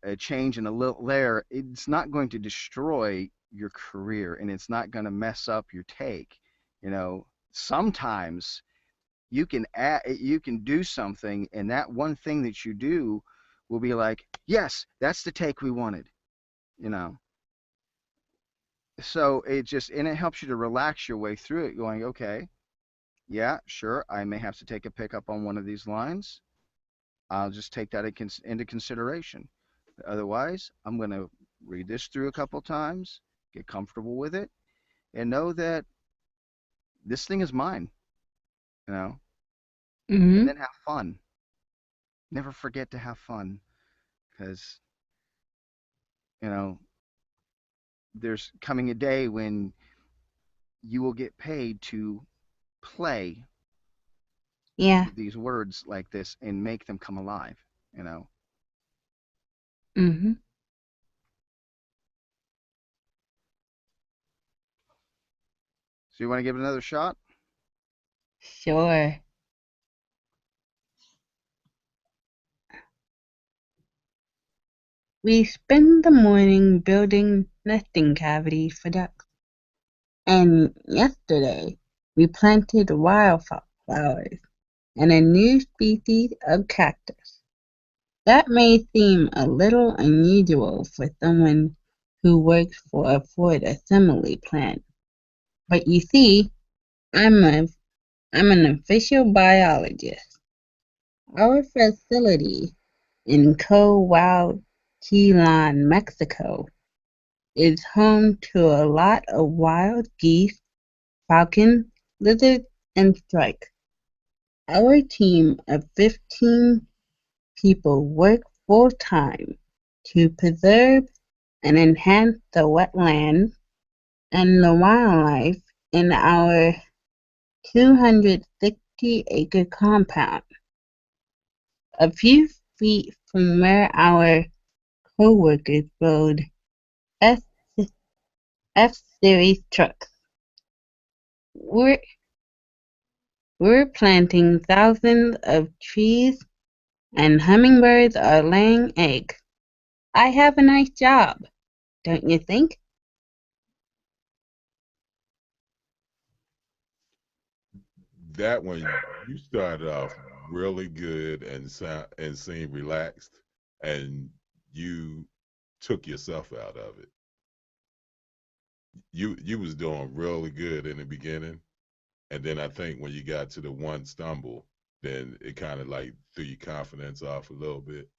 a change in a little there, it's not going to destroy your career and it's not going to mess up your take. Sometimes you can do something and that one thing that you do will be like, yes, that's the take we wanted, you know. So it just and it helps you to relax your way through it, going, okay, yeah, sure, I may have to take a pickup on one of these lines. I'll just take that into consideration. Otherwise, I'm going to read this through a couple times, get comfortable with it, and know that this thing is mine, you know, and Mhm. then have fun. Never forget to have fun because, you know, there's coming a day when you will get paid to play Yeah. with these words like this and make them come alive, you know. Mhm. So you want to give it another shot? Sure. We spend the morning building nesting cavities for ducks, and yesterday we planted wildflowers and a new species of cactus. That may seem a little unusual for someone who works for a Ford assembly plant, but you see, I'm a I'm an official biologist. Our facility in Coahuilquillan, Mexico, is home to a lot of wild geese, falcons, lizards, and stripes. Our team of 15 people work full time to preserve and enhance the wetlands and the wildlife in our 260-acre compound. A few feet from where our coworkers rode F F-series trucks. We're we're planting thousands of trees and hummingbirds are laying eggs. I have a nice job, don't you think? That one, you started off really good and seemed relaxed, and you took yourself out of it. You was doing really good in the beginning, and then I think when you got to the one stumble, then it kind of like threw your confidence off a little bit.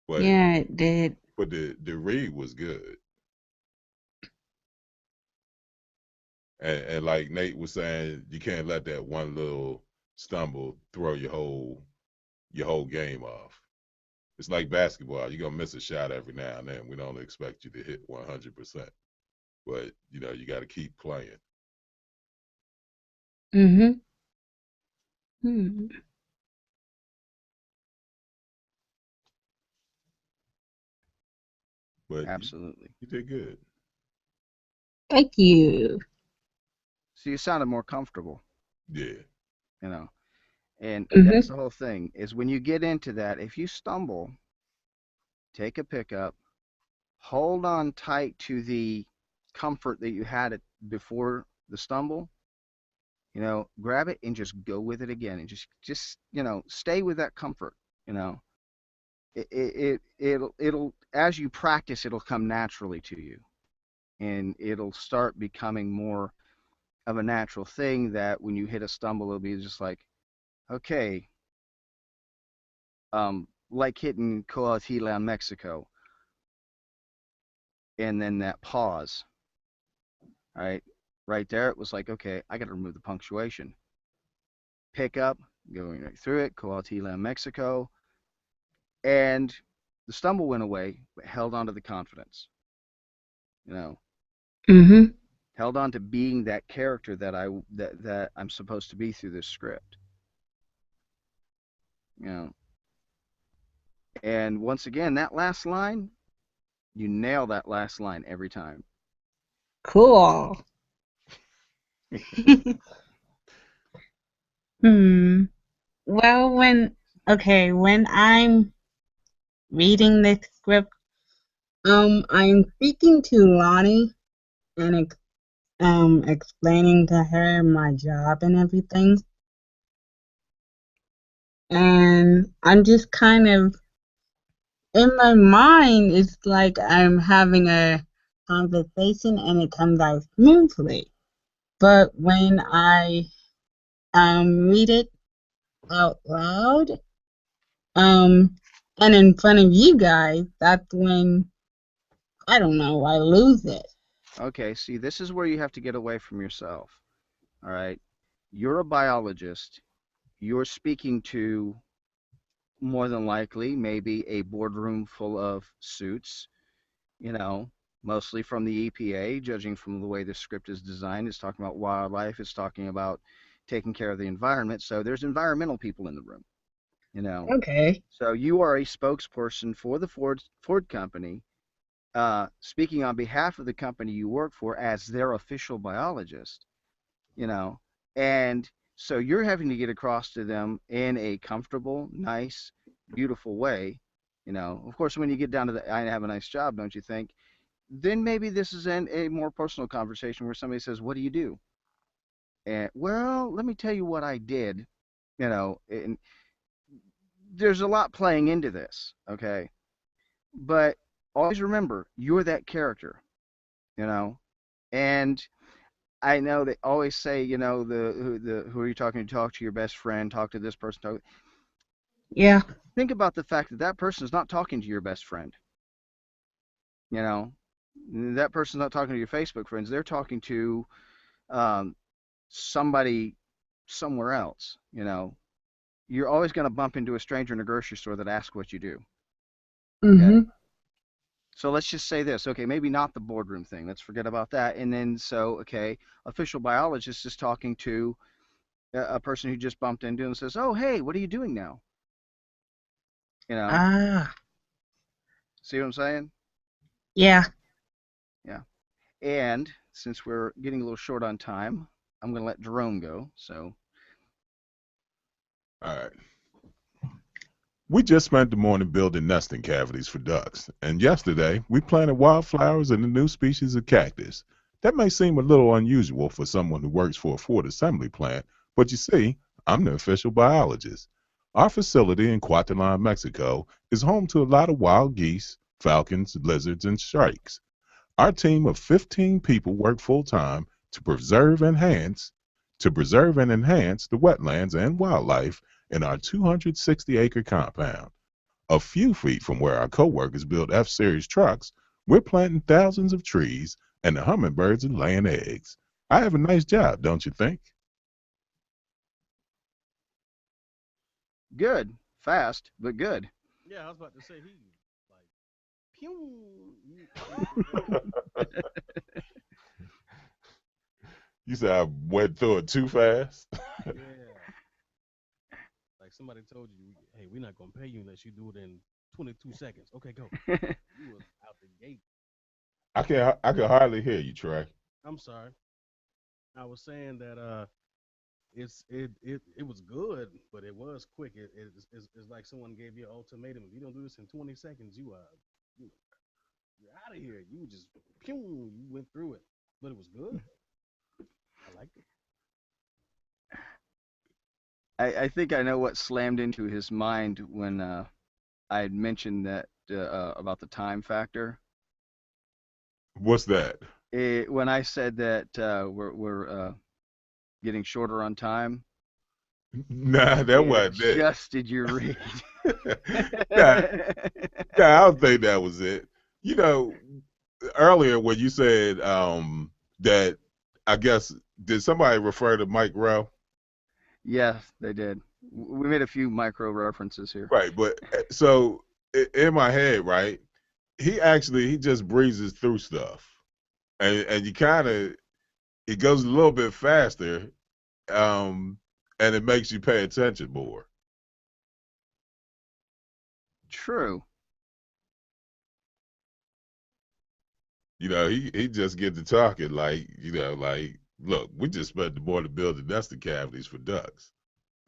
But Yeah, it did. the read was good, and like Nate was saying, you can't let that one little stumble throw your whole game off. It's like basketball. You're gonna miss a shot every now and then. We don't expect you to hit 100%, but you got to keep playing. Mhm. Hmm. But Absolutely. you did good. Thank you. So you sounded more comfortable, Yeah. you know. And that's Mhm. the whole thing is when you get into that, if you stumble, take a pickup, hold on tight to the comfort that you had it before the stumble, grab it and just go with it again and just stay with that comfort, you know. It'll as you practice it'll come naturally to you. and it'll start becoming more of a natural thing that when you hit a stumble, it'll be just like, okay, like hitting Coahuila, Mexico, and then that pause, right? Right there, it was like, okay, I got to remove the punctuation. Pick up, going right through it, Coahuila, Mexico, and the stumble went away, but held on to the confidence, you know, Mhm. held on to being that character that I'm supposed to be through this script, you know. And once again, that last line, you nail that last line every time. Cool. Hmm. Well, when I'm reading the script, I'm speaking to Lonnie and explaining to her my job and everything, and I'm just kind of in my mind. It's like I'm having a conversation and it comes out smoothly. But when I read it out loud, um, and in front of you guys, that's when I don't know, I lose it. Okay, see, this is where you have to get away from yourself. All right. You're a biologist. You're speaking to more than likely maybe a boardroom full of suits, you know, mostly from the EPA, judging from the way the script is designed. It's talking about wildlife, it's talking about taking care of the environment. So there's environmental people in the room, you know. Okay. So you are a spokesperson for the Ford company, speaking on behalf of the company you work for as their official biologist, you know, and so you're having to get across to them in a comfortable, nice, beautiful way, you know. Of course, when you get down to the I have a nice job, don't you think? Then maybe this is a more personal conversation where somebody says, "What do you do?" And well, let me tell you what I did, you know. And there's a lot playing into this, okay? But always remember, you're that character, you know. And I know they always say, you know, who are you talking to? Talk to your best friend. Talk to this person. Yeah. Think about the fact that that person is not talking to your best friend. You know, that person's not talking to your Facebook friends. They're talking to um, somebody somewhere else. You know, you're always going to bump into a stranger in a grocery store that asks what you do. Okay. Mhm. So let's just say this. Okay, maybe not the boardroom thing. Let's forget about that. And then, so, okay, official biologist is talking to a person who just bumped into and says, "Oh, hey, what are you doing now?" You know, Ah. see what I'm saying? Yeah. Yeah. And since we're getting a little short on time, I'm going to let Jerome go. So, All right. We just spent the morning building nesting cavities for ducks, and yesterday we planted wildflowers and a new species of cactus. That may seem a little unusual for someone who works for a Ford assembly plant, but you see, I'm the official biologist. Our facility in Cuautitlán, Mexico, is home to a lot of wild geese, falcons, lizards, and shrikes. Our team of 15 people work full time to preserve and enhance the wetlands and wildlife in our 260-acre compound. A few feet from where our coworkers build F-Series trucks, we're planting thousands of trees and the hummingbirds are laying eggs. I have a nice job, don't you think? good, fast, but good. Yeah, I was about to say he like pew. You went through that. You said I went through it too fast? Yeah, like somebody told you, hey, we're not gonna pay you unless you do it in 22 seconds. Okay, go. You was out the gate. I can hardly hear you, Trey. I'm sorry. I was saying that it was good, but it was quick. It's like someone gave you an ultimatum. If you don't do this in 20 seconds, you you're out of here. You just pew, you went through it, but it was good. I liked it. I think I know what slammed into his mind when I had mentioned that about the time factor. What's that? When I said that we're getting shorter on time, Nah, that it wasn't it. adjusted your read. Nah, nah, I don't think that was it. You know, earlier when you said that, I guess, did somebody refer to Mike Rowe? Yes, they did. We made a few micro references here. Right, but so in my head, right, he just breezes through stuff, and you kind of it goes a little bit faster, um, and it makes you pay attention more. True. You know, he just get to talking like, like, look, we just spent the morning building nesting cavities for ducks,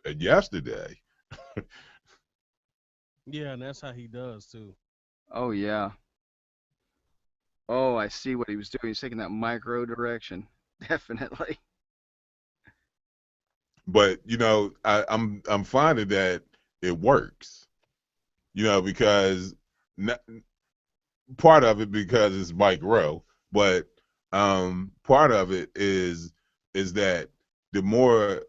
and yesterday, Yeah, and that's how he does too. Oh yeah. Oh, I see what he was doing. He's taking that micro direction. Definitely. but I'm finding that it works. Because n- part of it because it's Mike Rowe, but part of it is that the more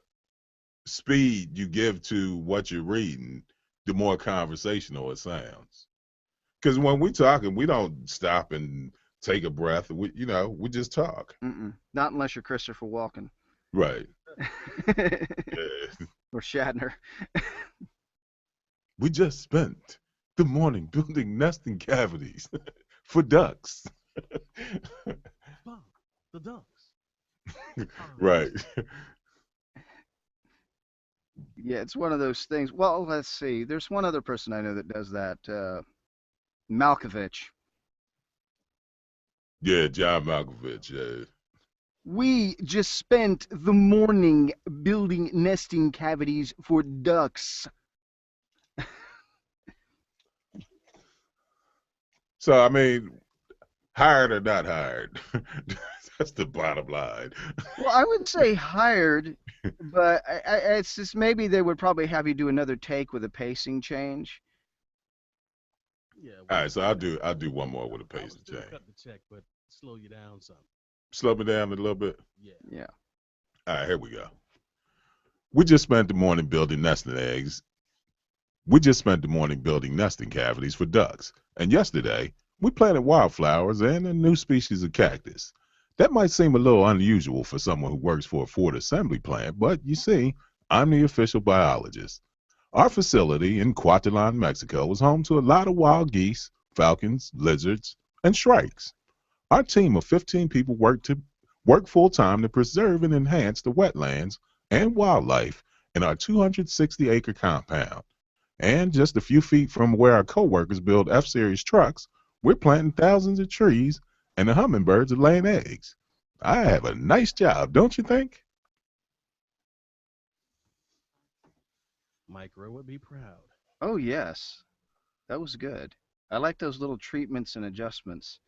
speed you give to what you're reading, the more conversational it sounds. Because when we're talking, we don't stop and take a breath. We just talk. Not unless you're Christopher Walken. Right. Yeah. Or Shatner. We just spent the morning building nesting cavities for ducks. Bob, the ducks. Right. Yeah, it's one of those things. Well, let's see. There's one other person I know that does that. Malkovich. Yeah, John Malkovich. Yeah. We just spent the morning building nesting cavities for ducks. So I mean, hired or not hired, that's the bottom line. Well, I would say hired, but it's just maybe they would probably have you do another take with a pacing change. Yeah, All we right, so I'll do one more with a I would pacing still change. cut the check, but slow you down some. Slow me down a little bit. Yeah. Yeah. All right, here we go. We just spent the morning building nesting eggs. We just spent the morning building nesting cavities for ducks. And yesterday, we planted wildflowers and a new species of cactus. That might seem a little unusual for someone who works for a Ford assembly plant, but you see, I'm the official biologist. Our facility in Cuautitlán, Mexico, is home to a lot of wild geese, falcons, lizards, and shrikes. Our team of 15 people work full time to preserve and enhance the wetlands and wildlife in our 260-acre compound. And just a few feet from where our coworkers build F-Series trucks, we're planting thousands of trees, and the hummingbirds are laying eggs. I have a nice job, don't you think? Mike Rowe would be proud. Oh, yes. That was good. I like those little treatments and adjustments.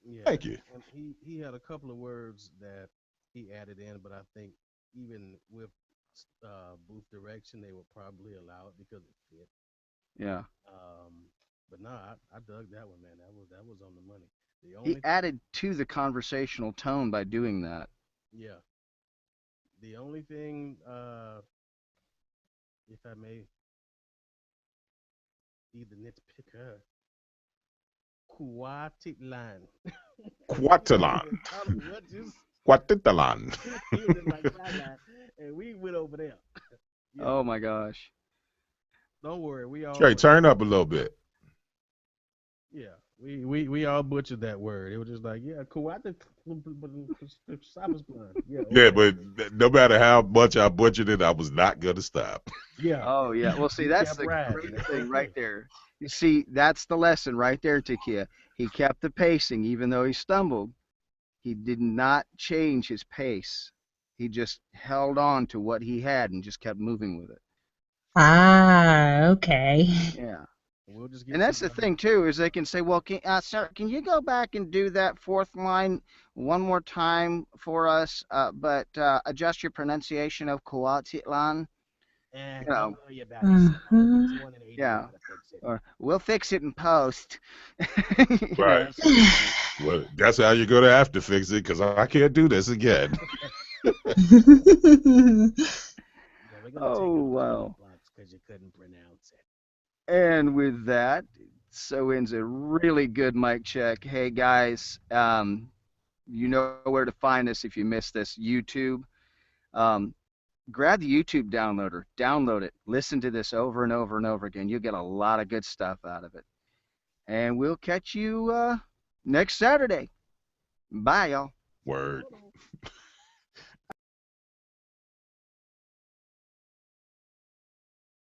Yeah, Thank you. and he had a couple of words that he added in, but I think even with booth direction, they would probably allow it because it fit. Yeah. But no, I dug that one, man. That was on the money. The He only added to the conversational tone by doing that. Yeah, the only thing, if I may be the nitpicker, Cuautitlán. Cuautitlán. I don't know what just Cuautitlán. he was in my timeline, and we went over there. Yeah, Oh my gosh. don't worry, we all Trey, turn up a little bit. yeah, we all butchered that word. It was just like yeah, Cuautitlán. Yeah, Yeah, okay. but no matter how much I butchered it, I was not going to stop. Yeah, Oh yeah. Well, see, he that's kept the riding. great That's thing right okay. there. You see, that's the lesson right there, Takia. He kept the pacing, even though he stumbled. He did not change his pace. He just held on to what he had and just kept moving with it. Ah, okay. Yeah. We'll just And get that's some. the thing too, is they can say, "Well, sir, can you go back and do that fourth line one more time for us, but adjust your pronunciation of Kuatitlan?" You Don't know, worry about it, son. I'm gonna get Uh-huh. someone in 80 yeah, to fix it. or we'll fix it in post. You know, Right. that sort of thing. Well, that's how you're gonna have to fix it because I can't do this again. Yeah, we're gonna take Oh, it off your wow. box because you couldn't pronounce it. And with that, so ends a really good mic check. Hey guys, you know where to find us if you missed this. YouTube. Um, grab the YouTube downloader, download it, listen to this over and over and over again. You'll get a lot of good stuff out of it. And we'll catch you next Saturday. Bye, y'all. Word.